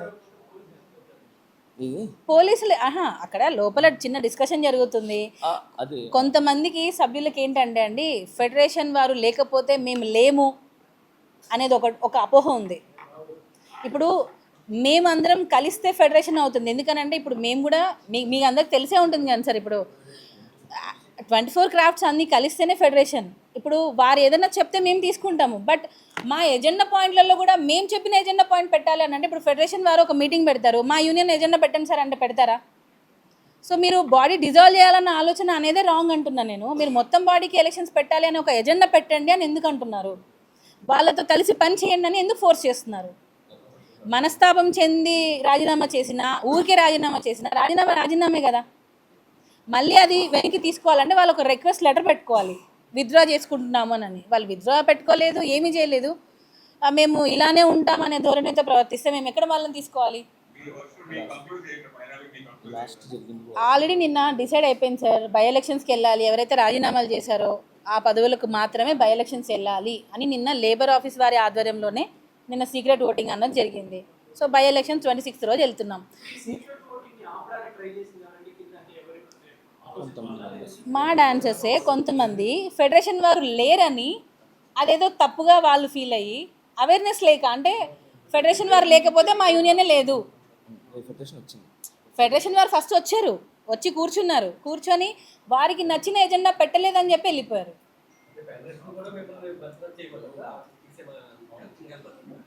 అది పోలీసులు అక్కడ లోపల చిన్న డిస్కషన్ జరుగుతుంది. కొంతమందికి సభ్యులకి ఏంటంటే అండి, ఫెడరేషన్ వారు లేకపోతే మేము లేము అనేది ఒక అపోహ ఉంది. ఇప్పుడు మేమందరం కలిస్తే ఫెడరేషన్ అవుతుంది. ఎందుకనంటే ఇప్పుడు మేము కూడా మీకు అందరికి తెలిసే ఉంటుంది కదా సార్, ఇప్పుడు 24 క్రాఫ్ట్స్ అన్నీ కలిస్తేనే ఫెడరేషన్. ఇప్పుడు వారు ఏదైనా చెప్తే మేము తీసుకుంటాము. బట్ మా ఎజెండా పాయింట్లలో కూడా మేము చెప్పిన ఎజెండా పాయింట్ పెట్టాలి అని అంటే, ఇప్పుడు ఫెడరేషన్ వారు ఒక మీటింగ్ పెడతారు, మా యూనియన్ ఎజెండా పెట్టండి సార్ అంటే పెడతారా? సో మీరు బాడీ డిజాల్వ్ చేయాలన్న ఆలోచన అనేదే రాంగ్ అంటున్నాను నేను. మీరు మొత్తం బాడీకి ఎలక్షన్స్ పెట్టాలి అని ఒక ఎజెండా పెట్టండి అని ఎందుకు అంటున్నారు? వాళ్ళతో కలిసి పని చేయండి అని ఎందుకు ఫోర్స్ చేస్తున్నారు? మనస్తాపం చెంది రాజీనామా చేసినా, ఊరికే రాజీనామా చేసినా రాజీనామే కదా. మళ్ళీ అది వెనక్కి తీసుకోవాలంటే వాళ్ళు ఒక రిక్వెస్ట్ లెటర్ పెట్టుకోవాలి, విత్డ్రా చేసుకుంటున్నాము అని. వాళ్ళు విత్డ్రా పెట్టుకోలేదు, ఏమీ చేయలేదు. మేము ఇలానే ఉంటామనే ధోరణితో ప్రవర్తిస్తే మేము ఎక్కడ వాళ్ళని తీసుకోవాలి? మీ వర్క్ మీ కంక్లూడ్ చేయండి, ఫైనల్ మీ కంక్లూడ్ లాస్ట్ జరిగింది ఆల్రెడీ నిన్న డిసైడ్ అయిపోయింది సార్, బై ఎలక్షన్స్కి వెళ్ళాలి, ఎవరైతే రాజీనామాలు చేశారో ఆ పదవులకు మాత్రమే బై ఎలక్షన్స్ వెళ్ళాలి అని నిన్న లేబర్ ఆఫీస్ వారి ఆధ్వర్యంలోనే నిన్న సీక్రెట్ ఓటింగ్ అన్నది జరిగింది. సో బై ఎలక్షన్స్ 26 రోజు వెళ్తున్నాం. మా డాన్సర్సే కొంతమంది ఫెడరేషన్ వారు లేరని అదేదో తప్పుగా వాళ్ళు ఫీల్ అయ్యి అవేర్నెస్ లేక, అంటే ఫెడరేషన్ వారు లేకపోతే మా యూనియనే లేదు. ఫెడరేషన్ వచ్చింది, ఫెడరేషన్ వారు ఫస్ట్ వచ్చారు, వచ్చి కూర్చున్నారు, కూర్చొని వారికి నచ్చిన ఎజెండా పెట్టలేదని చెప్పి వెళ్ళిపోయారు.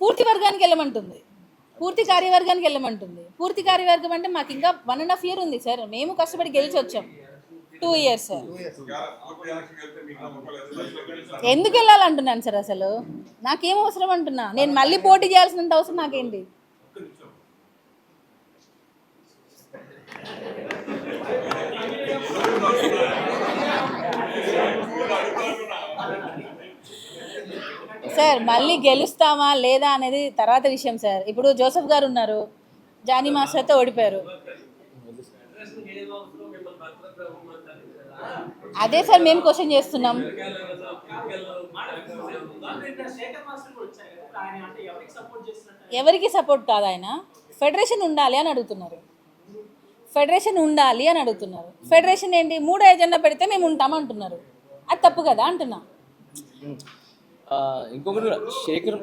పూర్తి వర్గానికి వెళ్ళమంటుంది, పూర్తి కార్యవర్గానికి వెళ్ళమంటుంది. పూర్తి కార్యవర్గం అంటే మాకు ఇంకా 1.5 year ఉంది సార్, మేము కష్టపడి గెలిచి వచ్చాం. 2 years సార్. పూర్తి ఎలక్షన్ వెళ్తే మీకు నమ్మకం లేదు. ఎందుకు వెళ్ళాలంటున్నాను సార్, అసలు నాకేం అవసరం అంటున్నా, నేను మళ్ళీ పోటీ చేయాల్సినంత అవసరం నాకేంటి? సార్ మళ్ళీ గెలుస్తామా లేదా అనేది తర్వాత విషయం సార్. ఇప్పుడు జోసెఫ్ గారు ఉన్నారు, జానీ మాస్టర్తో ఓడిపోయారు. అదే సార్ మేము క్వశ్చన్ చేస్తున్నాం. ఎవరికి సపోర్ట్ కాదు, ఆయన ఫెడరేషన్ ఉండాలి అని అడుగుతున్నారు. ఫెడరేషన్ ఉండాలి అని అడుగుతున్నారు. ఫెడరేషన్ ఏంటి, 3 ఎజెండా పెడితే మేము ఉంటామంటున్నారు. అది తప్పు కదా అంటున్నా. ఇంకొకటి కూడా శేఖర్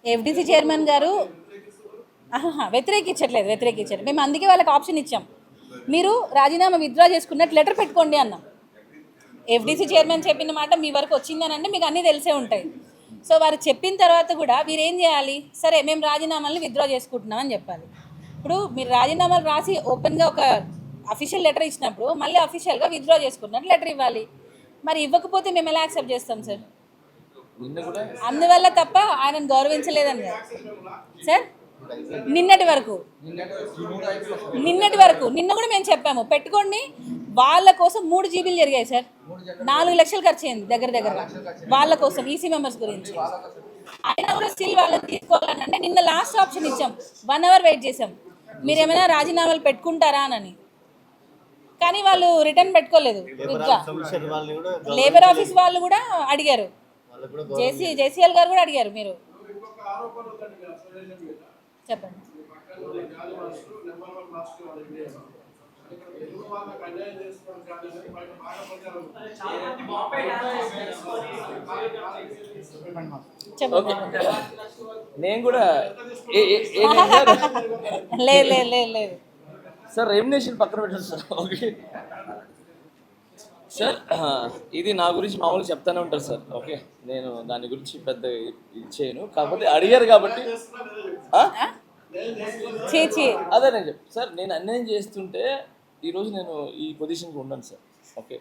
ఎఫ్డీసీ చైర్మన్ గారు వ్యతిరేకించారు. మేము అందుకే వాళ్ళకి ఆప్షన్ ఇచ్చాం, మీరు రాజీనామా విత్డ్రా చేసుకున్నట్టు లెటర్ పెట్టుకోండి అన్నాం. ఎఫ్డీసీ చైర్మన్ చెప్పిన మాట మీ వరకు వచ్చిందని అంటే మీకు అన్నీ తెలిసే ఉంటాయి. సో వారు చెప్పిన తర్వాత కూడా మీరు ఏం చేయాలి, సరే మేము రాజీనామాలను విత్డ్రా చేసుకుంటున్నామని చెప్పాలి. ఇప్పుడు మీరు రాజీనామాలు రాసి ఓపెన్గా ఒక అఫీషియల్ లెటర్ ఇచ్చినప్పుడు మళ్ళీ అఫీషియల్గా విత్డ్రా చేసుకున్నట్టు లెటర్ ఇవ్వాలి. మరి ఇవ్వకపోతే మేము ఎలా యాక్సెప్ట్ చేస్తాం సార్? అందువల్ల తప్ప ఆయనను గౌరవించలేదని కాదు సార్. నిన్నటి వరకు నిన్న కూడా మేము చెప్పాము పెట్టుకోండి, వాళ్ళ కోసం 3 జీబీలు జరిగాయి సార్, 4 లక్షలు ఖర్చు అయింది దగ్గర వాళ్ళ కోసం ఈసీ మెంబర్స్ గురించి. అయినా కూడా స్టిల్ వాళ్ళని తీసుకోవాలని నిన్న లాస్ట్ ఆప్షన్ ఇచ్చాం, 1 hour వెయిట్ చేసాం, మీరు ఏమైనా రాజీనామాలు పెట్టుకుంటారా అని. కానీ వాళ్ళు రిటర్న్ పెట్టుకోలేదు. లేబర్ ఆఫీస్ వాళ్ళు కూడా అడిగారు, జేసీఎల్ గారు కూడా అడిగారు. మీరు చెప్పండి. నేను కూడా లేదు సార్, రెమ్యునేషన్ పక్కన పెట్టండి సార్. ఓకే సార్, ఇది నా గురించి మామూలుగా చెప్తానే ఉంటారు సార్. ఓకే, నేను దాని గురించి పెద్ద ఇచ్చేయను, కాకపోతే అడిగారు కాబట్టి అదే నేను చెప్తాను సార్. నేను అన్యాయం చేస్తుంటే ఈరోజు నేను ఈ పొజిషన్కి ఉన్నాను sir. Okay,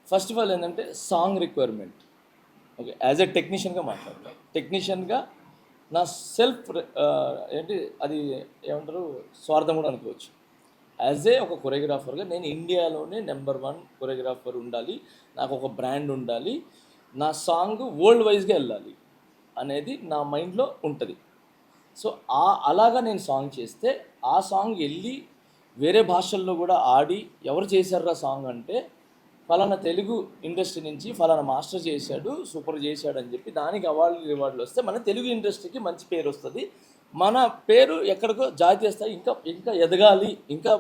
first of all ఏంటంటే song requirement. Okay, as a టెక్నీషియన్గా మాట్లాడతాను. టెక్నీషియన్గా నా సెల్ఫ్ ఏంటి అది ఏమంటారు, స్వార్థం కూడా అనుకోవచ్చు. యాజ్ ఏ ఒక కొరియోగ్రాఫర్గా నేను ఇండియాలోనే నెంబర్ 1 కొరియోగ్రాఫర్ ఉండాలి, నాకు ఒక బ్రాండ్ ఉండాలి, నా సాంగ్ వరల్డ్ వైజ్గా వెళ్ళాలి అనేది నా మైండ్లో ఉంటుంది. సో అలాగా నేను సాంగ్ చేస్తే ఆ సాంగ్ వెళ్ళి వేరే భాషల్లో కూడా ఆడి ఎవరు చేశారా సాంగ్ అంటే ఫలానా తెలుగు ఇండస్ట్రీ నుంచి ఫలానా మాస్టర్ చేశాడు, సూపర్ చేశాడు అని చెప్పి దానికి రివార్డులు వస్తే మన తెలుగు ఇండస్ట్రీకి మంచి పేరు వస్తుంది. మన పేరు ఎక్కడికో జాతీయ స్థాయి ఇంకా ఎదగాలి, ఇంకా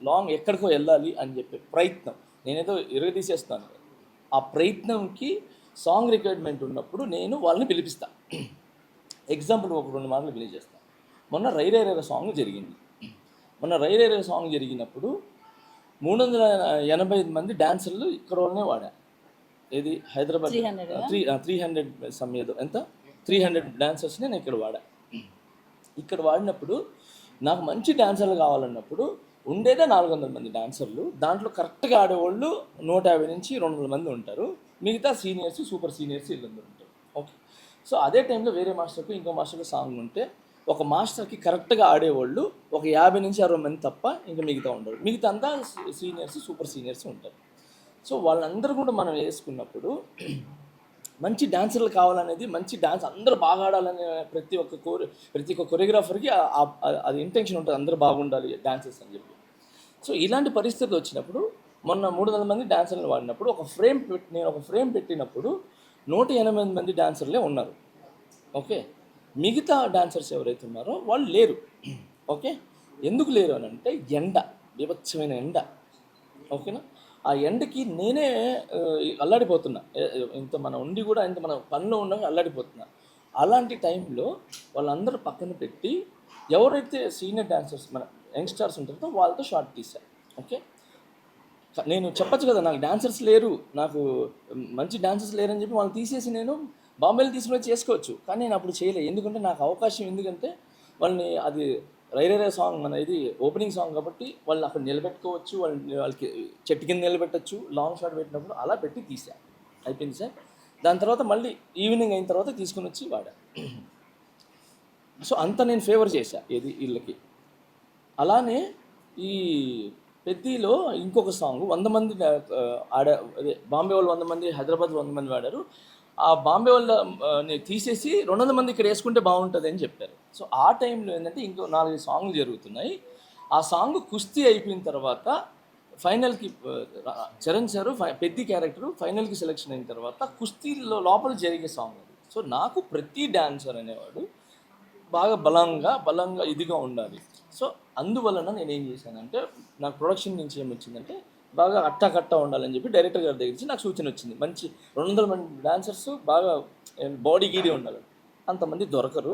లాంగ్ ఎక్కడికో వెళ్ళాలి అని చెప్పే ప్రయత్నం. నేనేదో ఇరగదీసేస్తాను. ఆ ప్రయత్నంకి సాంగ్ రిక్వైర్మెంట్ ఉన్నప్పుడు నేను వాళ్ళని పిలిపిస్తాను. ఎగ్జాంపుల్ ఒక 2 మాటలు బిలీవ్ చేస్తాను. మొన్న రైరేరే సాంగ్ జరిగింది. సాంగ్ జరిగినప్పుడు 385 మంది డాన్సర్లు ఇక్కడ వాళ్ళనే వాడా. ఏది హైదరాబాద్ 300 సమయంలో ఎంత 300 డాన్సర్స్ని నేను ఇక్కడ వాడినప్పుడు నాకు మంచి డాన్సర్లు కావాలన్నప్పుడు ఉండేదే 400 మంది డాన్సర్లు. దాంట్లో కరెక్ట్గా ఆడేవాళ్ళు 150 నుంచి 200 మంది ఉంటారు. మిగతా సీనియర్స్, సూపర్ సీనియర్స్ వీళ్ళందరూ ఉంటారు. ఓకే, సో అదే టైంలో వేరే మాస్టర్కు ఇంకో మాస్టర్కు సాంగ్ ఉంటే ఒక మాస్టర్కి కరెక్ట్గా ఆడేవాళ్ళు ఒక 50 నుంచి 60 మంది తప్ప ఇంకా మిగతా ఉండరు. మిగతా అంతా సీనియర్స్, సూపర్ సీనియర్స్ ఉంటారు. సో వాళ్ళందరూ కూడా మనం వేసుకున్నప్పుడు మంచి డాన్సర్లు కావాలనేది, మంచి డాన్స్ అందరూ బాగా ఆడాలనే ప్రతి ఒక్క కొరియోగ్రాఫర్కి అది ఇంటెన్షన్ ఉంటుంది, అందరూ బాగుండాలి డాన్సర్స్ అని చెప్పి. సో ఇలాంటి పరిస్థితులు వచ్చినప్పుడు మొన్న 300 మంది డాన్సర్లు వాడినప్పుడు నేను ఒక ఫ్రేమ్ పెట్టినప్పుడు 108 మంది డాన్సర్లే ఉన్నారు. ఓకే, మిగతా డాన్సర్స్ ఎవరైతే ఉన్నారో వాళ్ళు లేరు. ఓకే, ఎందుకు లేరు అని అంటే బీభత్సమైన ఎండ. ఓకేనా, ఆ ఎండకి నేనే అల్లాడిపోతున్నా. ఇంత మన ఉండి కూడా ఇంత మన పనిలో ఉండగా అల్లాడిపోతున్నా. అలాంటి టైంలో వాళ్ళందరూ పక్కన పెట్టి ఎవరైతే సీనియర్ డాన్సర్స్ మన యంగ్స్టర్స్ ఉంటారో వాళ్ళతో షార్ట్ తీశాను. ఓకే, నేను చెప్పచ్చు కదా నాకు డాన్సర్స్ లేరు, నాకు మంచి డాన్సర్స్ లేరని చెప్పి వాళ్ళు తీసేసి నేను బాంబేలో తీసుకుని చేసుకోవచ్చు. కానీ నేను అప్పుడు చేయలేదు. ఎందుకంటే నాకు అవకాశం, ఎందుకంటే వాళ్ళని అది రైరే సాంగ్ మన ఇది ఓపెనింగ్ సాంగ్ కాబట్టి వాళ్ళు అక్కడ నిలబెట్టుకోవచ్చు, వాళ్ళకి చెట్టు కింద నిలబెట్టచ్చు, లాంగ్ షాట్ పెట్టినప్పుడు అలా పెట్టి తీసా. అయిపోయింది సార్. దాని తర్వాత మళ్ళీ ఈవినింగ్ అయిన తర్వాత తీసుకుని వచ్చి వాడా. సో అంత నేను ఫేవర్ చేశా వీళ్ళకి. అలానే ఈ పెద్దీలో ఇంకొక సాంగ్ 100 మంది అదే బాంబే వాళ్ళు 100 మంది, హైదరాబాద్ 100 మంది వాడారు. ఆ బాంబే వాళ్ళని తీసేసి 200 మంది ఇక్కడ వేసుకుంటే బాగుంటుంది అని చెప్పారు. సో ఆ టైంలో ఏంటంటే ఇంకో 4 సాంగ్లు జరుగుతున్నాయి. ఆ సాంగ్ కుస్తీ అయిపోయిన తర్వాత ఫైనల్కి చరణ్ సారు పెద్ది క్యారెక్టరు ఫైనల్కి సెలెక్షన్ అయిన తర్వాత కుస్తీలో లోపల జరిగే సాంగ్ అది. సో నాకు ప్రతి డాన్సర్ అనేవాడు బాగా బలంగా ఇదిగా ఉండాలి. సో అందువలన నేను ఏం చేశానంటే నాకు ప్రొడక్షన్ నుంచి ఏమొచ్చిందంటే బాగా కట్టా ఉండాలని చెప్పి డైరెక్టర్ గారి దగ్గర నుంచి నాకు సూచన వచ్చింది. మంచి 200 మంది డాన్సర్స్ బాగా బాడీ గీడి ఉండాలి. అంతమంది దొరకరు.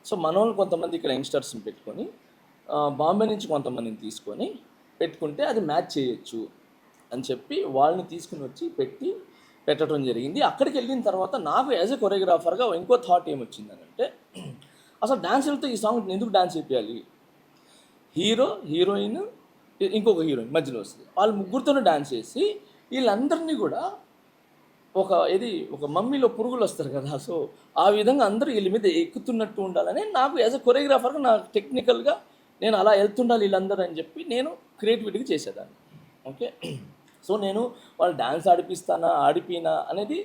సో మనోళ్ళు కొంతమంది ఇక్కడ యంగ్స్టర్స్ని పెట్టుకొని బాంబే నుంచి కొంతమందిని తీసుకొని పెట్టుకుంటే అది మ్యాచ్ చేయొచ్చు అని చెప్పి వాళ్ళని తీసుకుని వచ్చి పెట్టడం జరిగింది. అక్కడికి వెళ్ళిన తర్వాత నాకు యాజ్ ఎ కొరియోగ్రాఫర్గా ఇంకో థాట్ ఏమొచ్చిందని అంటే అసలు డాన్సర్లతో ఈ సాంగ్ ఎందుకు డాన్స్ చేయాలి? హీరోయిన్ ఇంకొక హీరోయిన్ మధ్యలో వస్తుంది, వాళ్ళు ముగ్గురితోనే డాన్స్ చేసి వీళ్ళందరినీ కూడా ఒక మమ్మీలో పురుగులు వస్తారు కదా, సో ఆ విధంగా అందరూ వీళ్ళ మీద ఎక్కుతున్నట్టు ఉండాలని నాకు యాజ్ ఎ కొరియోగ్రాఫర్గా నాకు టెక్నికల్గా నేను అలా వెళ్తుండాలి వీళ్ళందరూ అని చెప్పి నేను క్రియేటివిటీగా చేసేదాన్ని. ఓకే, సో నేను వాళ్ళు డాన్స్ ఆడిపినా అనేది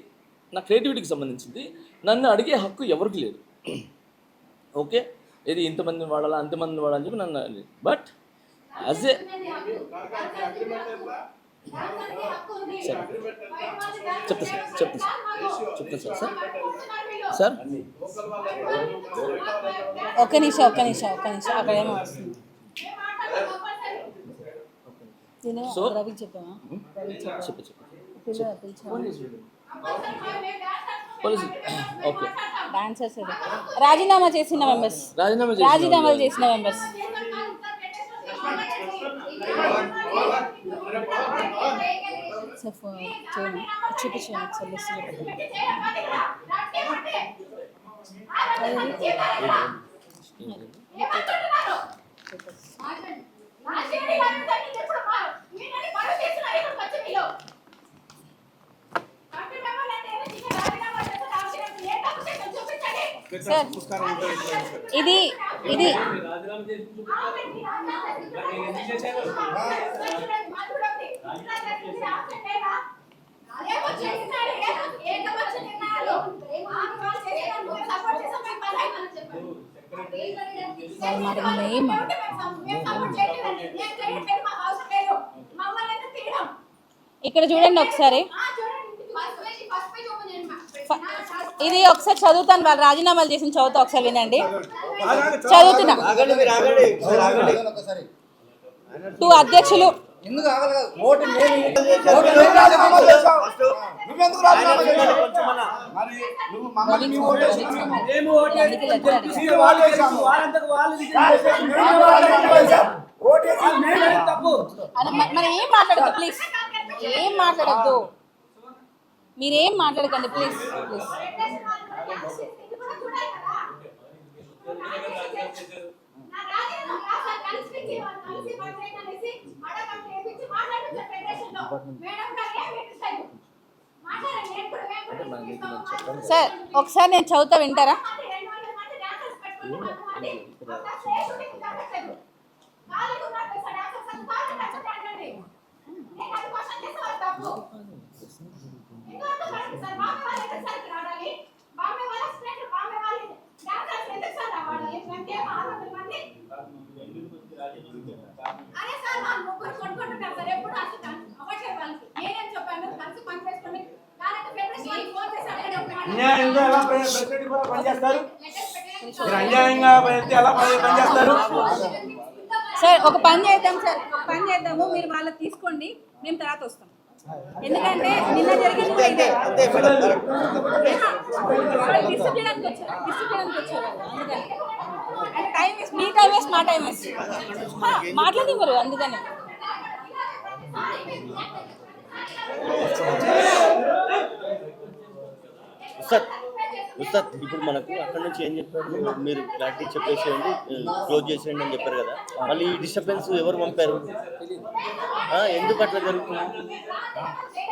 నా క్రియేటివిటీకి సంబంధించింది. నన్ను అడిగే హక్కు ఎవరికి లేదు. ఓకే, ఇది ఇంతమంది వాడాలా అంతమంది వాడాలని చెప్పి నన్ను, బట్ యాజ్ ఏ చెప్తా సార్ ఒక్క నిమిషం అక్కడ ఏమో వస్తుంది. సో రవికి చెప్పామా? ఓకే, డాన్సర్స్ రాజీనామా చేసిన మెంబర్స్ రాజీనామాలు చేసిన మెంబర్స్ చూపించాను. సార్ ఇది ఇక్కడ చూడండి ఒకసారి, ఇది ఒకసారి చదువుతాను. వాళ్ళు రాజీనామాలు చేసిన చదువుతా, ఒకసారి వినండి. చదువుతున్నా. 2 అధ్యక్షులు మనం ఏం మాట్లాడద్దు ప్లీజ్, ఏం మాట్లాడద్దు, మీరేం మాట్లాడకండి ప్లీజ్. సార్ ఒకసారి నేను చదువుతా, వింటారా? అరే సార్ మా ముగ్గురు కొట్టుకుంటున్నారు సార్ ఎప్పుడు అవ్వట్లేదు వాళ్ళకి నేనేం చెప్పాను కలిసి పని చేసుకుని దానికి ఫెడరేషన్ వాళ్ళకి ఫోన్ చేసి అన్యాయంగా ఎలా ప్రెసిడెంట్ కూడా పనిచేస్తారు? మీరు అన్యాయంగా ఎలా పనిచేస్తారు? సార్ ఒక పని చేద్దాం సార్, ఒక పని చేద్దాము, మీరు వాళ్ళకి తీసుకోండి, మేము తర్వాత వస్తాం. ఎందుకంటే నిన్న జరిగింది కూడా ఇదే. డిస్టర్బ్ చేయడానికి వచ్చారు అందుకని. అంటే టైం వేస్ట్, మీ టైం వేస్ట్, మా టైం వేస్ట్, మాట్లాడివ్వరు అందుకని. ఉస్తాద్ ఇప్పుడు మనకు అక్కడ నుంచి ఏం చెప్పారు, మీరు క్లారిటీ చెప్పేసేయండి, క్లోజ్ చేసేయండి అని చెప్పారు కదా. మళ్ళీ ఈ డిస్టర్బెన్స్ ఎవరు పంపారు, ఎందుకు అట్లా జరుగుతుంది?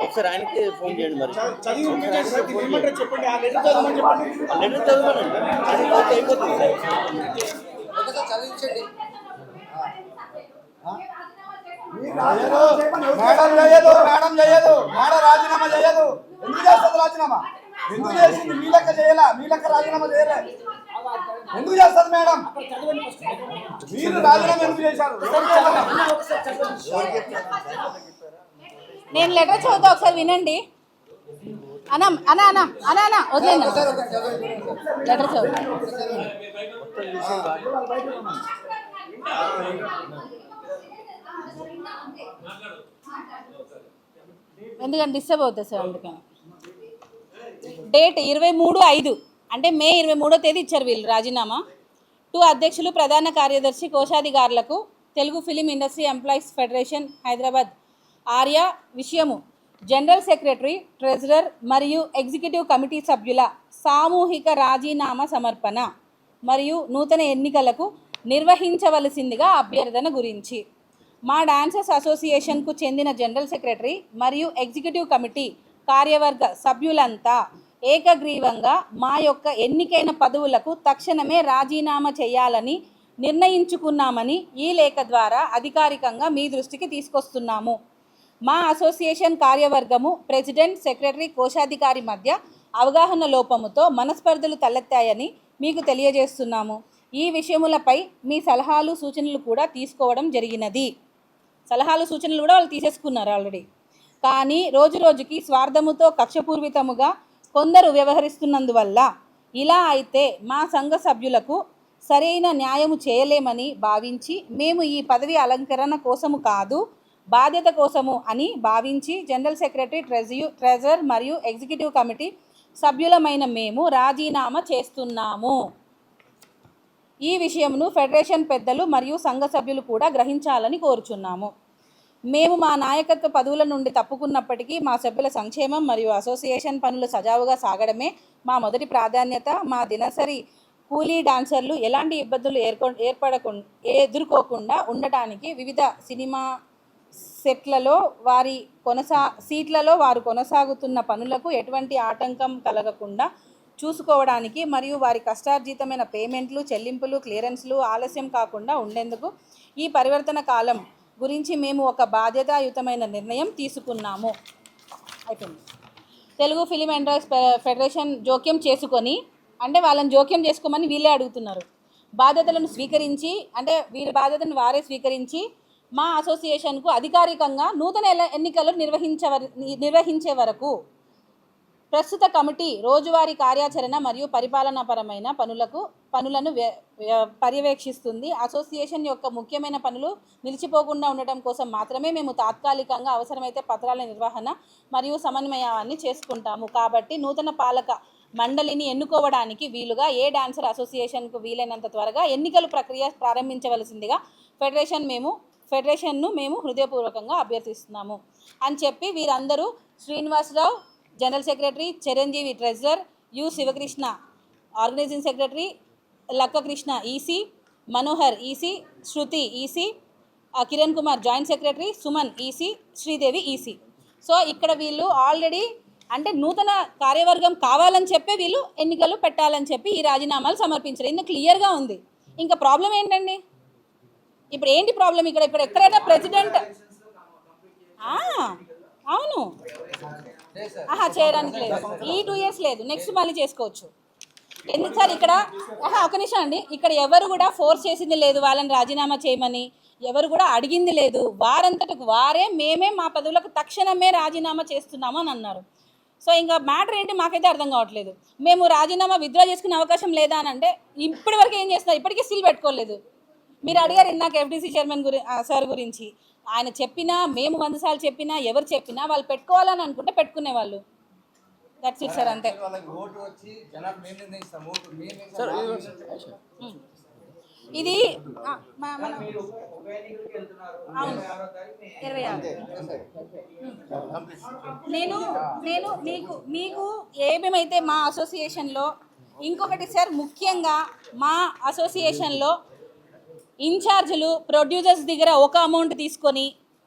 ఒకసారి ఆయనకి ఫోన్ చేయండి. మరి చెప్పండి, ఆ లెటర్ చదవమని చెప్పండి. లెటర్ చదవనండి, అది అయిపోతుంది సార్. మేడం రాజీనామా చేయదు. ఎందుకు చేస్తుంది రాజీనామా? ఎందుకు చేసింది? మీ లెక్క చేయాలా? మీ లెక్క రాజీనామా చేయలే. ఎందుకు చేస్తుంది మేడం? మీరు రాజీనామా ఎందుకు చేశారు? నేను లెటర్ చదువుతా, ఒకసారి వినండి. అన్నా అన్నా అన్నా అన్నా అన్నా వదిలేండి, లెటర్ చదువు. ఎందుకంటే డిస్టర్బ్ అవుతుంది సార్, అందుకని. డేట్ 23/5 అంటే మే 23వ తేదీ ఇచ్చారు వీళ్ళు రాజీనామా. టు అధ్యక్షులు, ప్రధాన కార్యదర్శి, కోశాధికారులకు, Telugu film industry employees federation Hyderabad ఆర్య. విషయము: జనరల్ సెక్రటరీ, ట్రెజరర్ మరియు ఎగ్జిక్యూటివ్ కమిటీ సభ్యుల సామూహిక రాజీనామా సమర్పణ మరియు నూతన ఎన్నికలకు నిర్వహించవలసిందిగా అభ్యర్థన గురించి. మా డాన్సర్స్ అసోసియేషన్కు చెందిన జనరల్ సెక్రటరీ మరియు ఎగ్జిక్యూటివ్ కమిటీ కార్యవర్గ సభ్యులంతా ఏకగ్రీవంగా మా యొక్క ఎన్నికైన పదవులకు తక్షణమే రాజీనామా చేయాలని నిర్ణయించుకున్నామని ఈ లేఖ ద్వారా అధికారికంగా మీ దృష్టికి తీసుకొస్తున్నాము. మా అసోసియేషన్ కార్యవర్గము, ప్రెసిడెంట్, సెక్రటరీ, కోశాధికారి మధ్య అవగాహన లోపముతో మనస్పర్ధలు తలెత్తాయని మీకు తెలియజేస్తున్నాము. ఈ విషయములపై మీ సలహాలు, సూచనలు కూడా తీసుకోవడం జరిగినది. సలహాలు, సూచనలు కూడా వాళ్ళు తీసేసుకున్నారు ఆల్రెడీ. కానీ రోజు రోజుకి స్వార్థముతో కక్షపూర్వితముగా కొందరు వ్యవహరిస్తున్నందువల్ల ఇలా అయితే మా సంఘ సభ్యులకు సరైన న్యాయము చేయలేమని భావించి మేము ఈ పదవి అలంకరణ కోసము కాదు, బాధ్యత కోసము అని భావించి జనరల్ సెక్రటరీ, ట్రెజరర్ మరియు ఎగ్జిక్యూటివ్ కమిటీ సభ్యులమైన మేము రాజీనామా చేస్తున్నాము. ఈ విషయమును ఫెడరేషన్ పెద్దలు మరియు సంఘ సభ్యులు కూడా గ్రహించాలని కోరుచున్నాము. మేము మా నాయకత్వ పదవుల నుండి తప్పుకున్నప్పటికీ మా సభ్యుల సంక్షేమం మరియు అసోసియేషన్ పనులు సజావుగా సాగడమే మా మొదటి ప్రాధాన్యత. మా దినసరి కూలీ డాన్సర్లు ఎలాంటి ఇబ్బందులు ఎదుర్కోకుండా ఉండటానికి వివిధ సినిమా సెట్లలో సీట్లలో వారు కొనసాగుతున్న పనులకు ఎటువంటి ఆటంకం కలగకుండా చూసుకోవడానికి మరియు వారి కష్టార్జితమైన పేమెంట్లు, చెల్లింపులు, క్లియరెన్స్లు ఆలస్యం కాకుండా ఉండేందుకు ఈ పరివర్తన కాలం గురించి మేము ఒక బాధ్యతాయుతమైన నిర్ణయం తీసుకున్నాము. అయిపోయింది. తెలుగు ఫిలిం ఇండస్ట్రీ ఫెడరేషన్ జోక్యం చేసుకొని, అంటే వాళ్ళని జోక్యం చేసుకోమని వీళ్ళే అడుగుతున్నారు. బాధ్యతలను స్వీకరించి, అంటే వీరి బాధ్యతను వారే స్వీకరించి మా అసోసియేషన్కు అధికారికంగా నూతన ఎన్నికలు నిర్వహించే వరకు ప్రస్తుత కమిటీ రోజువారీ కార్యాచరణ మరియు పరిపాలనాపరమైన పనులను పర్యవేక్షిస్తుంది. అసోసియేషన్ యొక్క ముఖ్యమైన పనులు నిలిచిపోకుండా ఉండటం కోసం మాత్రమే మేము తాత్కాలికంగా అవసరమైతే పత్రాల నిర్వహణ మరియు సమన్వయాన్ని చేసుకుంటాము. కాబట్టి నూతన పాలక మండలిని ఎన్నుకోవడానికి వీలుగా ఏ డాన్సర్ అసోసియేషన్కు వీలైనంత త్వరగా ఎన్నికల ప్రక్రియ ప్రారంభించవలసిందిగా ఫెడరేషన్ను మేము హృదయపూర్వకంగా అభ్యర్థిస్తున్నాము అని చెప్పి వీరందరూ Srinivasarao general secretary, Chiranjeevi treasurer, U Sivakrishna organising secretary, Lakkakrishna EC, Manohar EC, Shruti EC, Kiran Kumar joint secretary, Suman EC, Sridevi EC. So ఇక్కడ వీళ్ళు ఆల్రెడీ అంటే నూతన కార్యవర్గం కావాలని చెప్పి వీళ్ళు ఎన్నికలు పెట్టాలని చెప్పి ఈ రాజీనామాలు సమర్పించారు. ఇందులో క్లియర్గా ఉంది ఇంకా ప్రాబ్లం ఏంటండి? ఇప్పుడు ఏంటి ప్రాబ్లం? ఇక్కడ ఎక్కడైనా ప్రెసిడెంట్ అవును చేయడానికి లేదు. ఈ 2 years లేదు, నెక్స్ట్ మళ్ళీ చేసుకోవచ్చు. ఎందుకు సార్ ఇక్కడ ఒక నిమిషం అండి, ఇక్కడ ఎవరు కూడా ఫోర్స్ చేసింది లేదు వాళ్ళని రాజీనామా చేయమని, ఎవరు కూడా అడిగింది లేదు. వారంతటకు వారే మేమే మా పదవులకు తక్షణమే రాజీనామా చేస్తున్నాము అని అన్నారు. సో ఇంకా మ్యాటర్ ఏంటి మాకైతే అర్థం కావట్లేదు. మేము రాజీనామా విత్డ్రా చేసుకునే అవకాశం లేదా అని అంటే ఇప్పటి వరకు ఏం చేస్తున్నారు? ఇప్పటికీ స్టిల్ పెట్టుకోలేదు. మీరు అడిగారు ఇందాక ఎఫ్డీసీ చైర్మన్ సార్ గురించి. ఆయన చెప్పినా, మేము 100 సార్లు చెప్పినా, ఎవరు చెప్పినా వాళ్ళు పెట్టుకోవాలని అనుకుంటే పెట్టుకునేవాళ్ళు. దట్స్ ఇట్ సార్, అంతే. ఇది అవును 26. నేను మీకు ఏమేమైతే మా అసోసియేషన్లో, ఇంకొకటి సార్ ముఖ్యంగా మా అసోసియేషన్లో ఇన్ఛార్జీలు ప్రొడ్యూసర్స్ దగ్గర ఒక అమౌంట్ తీసుకొని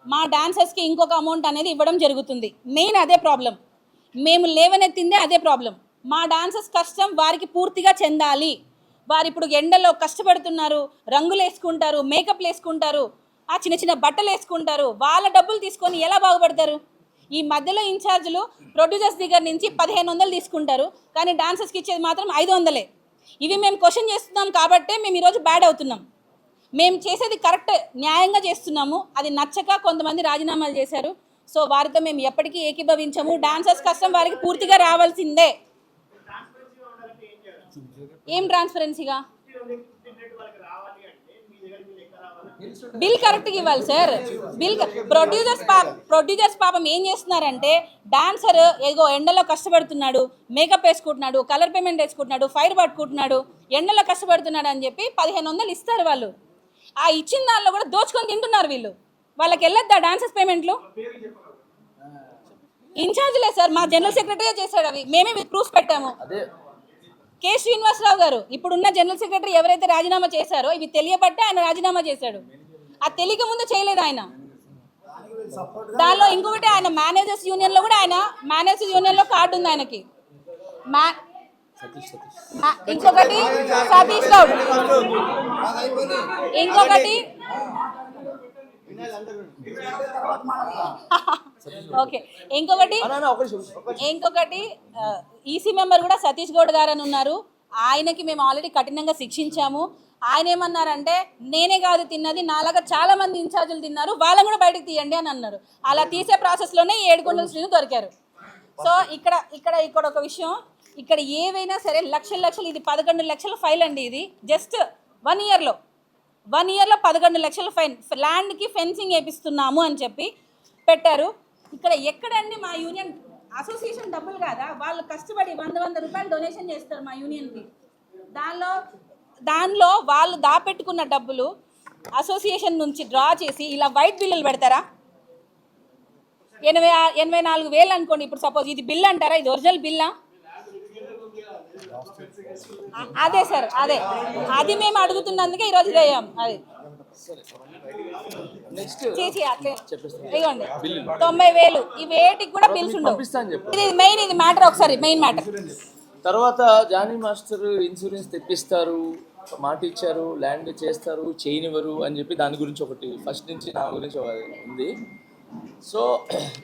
మా డాన్సర్స్కి ఇంకొక అమౌంట్ అనేది ఇవ్వడం జరుగుతుంది. మెయిన్ అదే ప్రాబ్లం. మేము లేవనెత్తిందే అదే ప్రాబ్లం. మా డాన్సర్స్ కష్టం వారికి పూర్తిగా చెందాలి. వారు ఇప్పుడు ఎండలో కష్టపడుతున్నారు, రంగులు వేసుకుంటారు, మేకప్లు వేసుకుంటారు, ఆ చిన్న చిన్న బట్టలు వేసుకుంటారు. వాళ్ళ డబ్బులు తీసుకొని ఎలా బాగుపడతారు? ఈ మధ్యలో ఇన్ఛార్జీలు ప్రొడ్యూసర్స్ దగ్గర నుంచి 1500 తీసుకుంటారు, కానీ డాన్సర్స్కి ఇచ్చేది మాత్రం 500. ఇవి మేము క్వశ్చన్ చేస్తున్నాం కాబట్టే మేము ఈరోజు బ్యాడ్ అవుతున్నాం. మేము చేసేది కరెక్ట్, న్యాయంగా చేస్తున్నాము. అది నచ్చక కొంతమంది రాజీనామాలు చేశారు. సో వారితో మేము ఎప్పటికీ ఏకీభవించము. డాన్సర్స్ కష్టం వారికి పూర్తిగా రావాల్సిందే. ఏం ట్రాన్స్పరెన్సీగా? బిల్ కరెక్ట్గా ఇవ్వాలి సార్. ప్రొడ్యూసర్స్ పాపం ఏం చేస్తున్నారంటే, డాన్సర్ ఏదో ఎండలో కష్టపడుతున్నాడు, మేకప్ వేసుకుంటున్నాడు, కలర్ పేమెంట్ వేసుకుంటున్నాడు, ఫైర్ పట్టుకుంటున్నాడు, ఎండలో కష్టపడుతున్నాడు అని చెప్పి 1500 ఇస్తారు వాళ్ళు. ఆ ఇచ్చిన దానిలో కూడా దోచుకొని తింటున్నారు వీళ్ళు. వాళ్ళకి వెళ్ళొద్దా డాన్సర్స్ పేమెంట్లు? ఇన్ఛార్జ్లే సార్, మా జనరల్ సెక్రటరీ చేశాడు. అవి మేమే విత్ ప్రూఫ్స్ పెట్టాము. కె శ్రీనివాసరావు గారు ఇప్పుడున్న జనరల్ సెక్రటరీ ఎవరైతే రాజీనామా చేశారో ఇవి తెలియబట్టే ఆయన రాజీనామా చేశాడు. అది తెలియక ముందు చేయలేదు ఆయన. దానిలో ఇంకొకటి, ఆయన మేనేజర్స్ యూనియన్లో కూడా కార్డు ఉంది ఆయనకి. ఇంకొకటి సతీష్ గౌడ్, ఇంకొకటి ఓకే, ఇంకొకటి ఈసీ మెంబర్ కూడా సతీష్ గౌడ్ గారు అని ఉన్నారు. ఆయనకి మేము ఆల్రెడీ కఠినంగా శిక్షించాము. ఆయన ఏమన్నారంటే, నేనే కాదు తిన్నది, నాలాగా చాలా మంది ఇన్ఛార్జీలు తిన్నారు, వాళ్ళని కూడా బయటకు తీయండి అని అన్నారు. అలా తీసే ప్రాసెస్లోనే 7 కొండల శ్రీను దొరికారు. సో ఇక్కడ ఒక విషయం, ఇక్కడ ఏవైనా సరే లక్షలు, ఇది 11 లక్షల ఫైల్ అండి. ఇది జస్ట్ 1 yearలో 11 లక్షల ఫైన్. ల్యాండ్కి ఫెన్సింగ్ వేపిస్తున్నాము అని చెప్పి పెట్టారు. ఇక్కడ ఎక్కడండి మా యూనియన్ అసోసియేషన్ డబ్బులు కాదా? వాళ్ళు కష్టపడి 100 రూపాయలు డొనేషన్ చేస్తారు మా యూనియన్కి. దానిలో వాళ్ళు దాపెట్టుకున్న డబ్బులు అసోసియేషన్ నుంచి డ్రా చేసి ఇలా వైట్ బిల్లులు పెడతారా? 84,000 అనుకోండి. ఇప్పుడు సపోజ్ ఇది బిల్ అంటారా? ఇది ఒరిజినల్ బిల్లా? అదే సార్, అది మేము అడుగుతున్నందుకే ఈరోజు ఇదయ్యాం. అది ఇదిగోండి 90,000. ఈ వేటికి కూడా బిల్స్ ఉండవు. ఇది మ్యాటర్. ఒకసారి మెయిన్ మ్యాటర్. తర్వాత జానీ మాస్టర్ ఇన్సూరెన్స్ తెప్పిస్తారు, మాట ఇచ్చారు, ల్యాండ్ చేస్తారు, చేయనివ్వరు అని చెప్పి దాని గురించి ఒకటి ఫస్ట్ నుంచి నా గురించి ఉంది. సో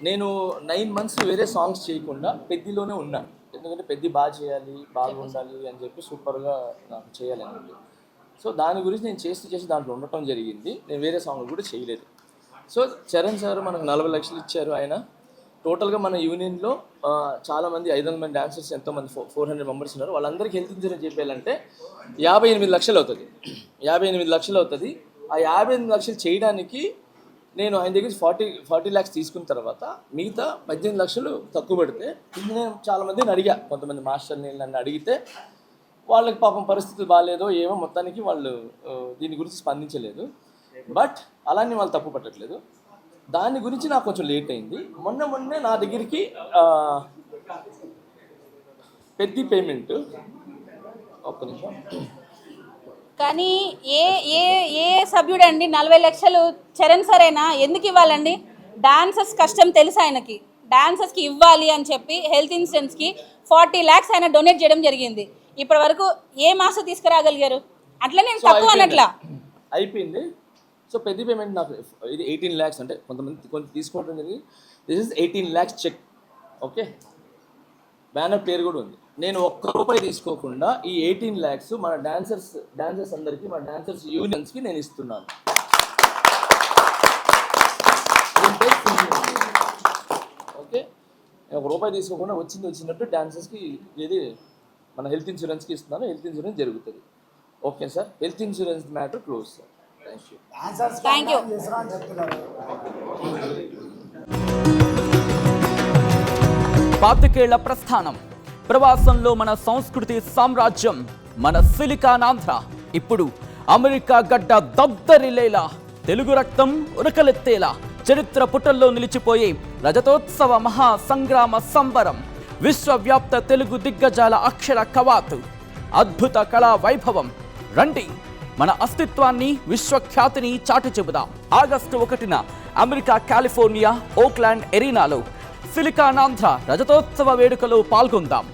నేను 9 months వేరే సాంగ్స్ చేయకుండా పెద్దిలోనే ఉన్నాను. ఎందుకంటే పెద్ద బాగా చేయాలి, బాగా ఉండాలి అని చెప్పి సూపర్గా నాకు చేయాలని. సో దాని గురించి నేను చేసి దాంట్లో ఉండటం జరిగింది. నేను వేరే సాంగ్ కూడా చేయలేదు. సో చరణ్ సార్ మనకు 40 లక్షలు ఇచ్చారు. ఆయన టోటల్గా మన యూనియన్లో చాలామంది 500 మంది డాన్సర్స్, ఎంతోమంది 400 మెంబర్స్ ఉన్నారు. వాళ్ళందరికీ హెల్త్ ఇన్సూరెన్స్ చెప్పాలంటే 58 లక్షలు అవుతుంది. 58 లక్షలు అవుతుంది. ఆ 58 లక్షలు చేయడానికి నేను ఆయన దగ్గర 40 lakhs తీసుకున్న తర్వాత మిగతా 18 లక్షలు తక్కువ పెడితే నేను చాలామందిని అడిగా. కొంతమంది మాస్టర్ని నన్ను అడిగితే వాళ్ళకి పాపం పరిస్థితులు బాగాలేదో ఏమో, మొత్తానికి వాళ్ళు దీని గురించి స్పందించలేదు. బట్ అలానే వాళ్ళు తప్పు పట్టట్లేదు. దాని గురించి నాకు కొంచెం లేట్ అయింది. మొన్నే నా దగ్గరికి పెద్ద పేమెంట్, ఒక్క నిమిషం, కానీ ఏ సభ్యుడు అండి 40 లక్షలు చరణ్ సరేనా ఎందుకు ఇవ్వాలండి? డాన్సర్స్ కష్టం తెలుసు ఆయనకి. డాన్సర్స్కి ఇవ్వాలి అని చెప్పి హెల్త్ ఇన్సూరెన్స్కి 40 lakhs ఆయన డొనేట్ చేయడం జరిగింది. ఇప్పటి వరకు ఏ మాస్టర్ తీసుకురాగలిగారు? అట్లా నేను తక్కువ అనట్లా. అయిపోయింది. సో పెద్ద పేమెంట్ నాకు ఇది 18 lakhs, అంటే కొంచెం తీసుకోవడం జరిగింది. This is 18 lakhs check. Okay, banner పేరు కూడా ఉంది. నేను ₹1 తీసుకోకుండా ఈ 18 lakhs మన డాన్సర్స్ అందరికీ, మన డాన్సర్స్ యూనియన్స్కి నేను ఇస్తున్నాను. ఓకే, నేను ₹1 తీసుకోకుండా వచ్చినట్టు డాన్సర్స్కి ఇది మన హెల్త్ ఇన్సూరెన్స్కి ఇస్తున్నాను. హెల్త్ ఇన్సూరెన్స్ జరుగుతుంది. Okay sir, health insurance matter close sir. Thank you. పాతికేళ్ల ప్రస్థానం, ప్రవాసంలో మన సంస్కృతి సామ్రాజ్యం, మన సిలికానాంధ్ర ఇప్పుడు అమెరికా గడ్డ దద్దరిల్లేలా, తెలుగు రక్తం ఉరకలెత్తేలా, చరిత్ర పుటల్లో నిలిచిపోయే రజతోత్సవ మహా సంగ్రామ సంబరం, విశ్వవ్యాప్త తెలుగు దిగ్గజాల అక్షర కవాతు, అద్భుత కళా వైభవం. రండి, మన అస్తిత్వాన్ని, విశ్వఖ్యాతిని చాటి చెబుదాం. ఆగస్టు 1న అమెరికా కాలిఫోర్నియా ఓక్లాండ్ ఎరీనాలో సిలికానాంధ్ర రజతోత్సవ వేడుకలో పాల్గొందాం.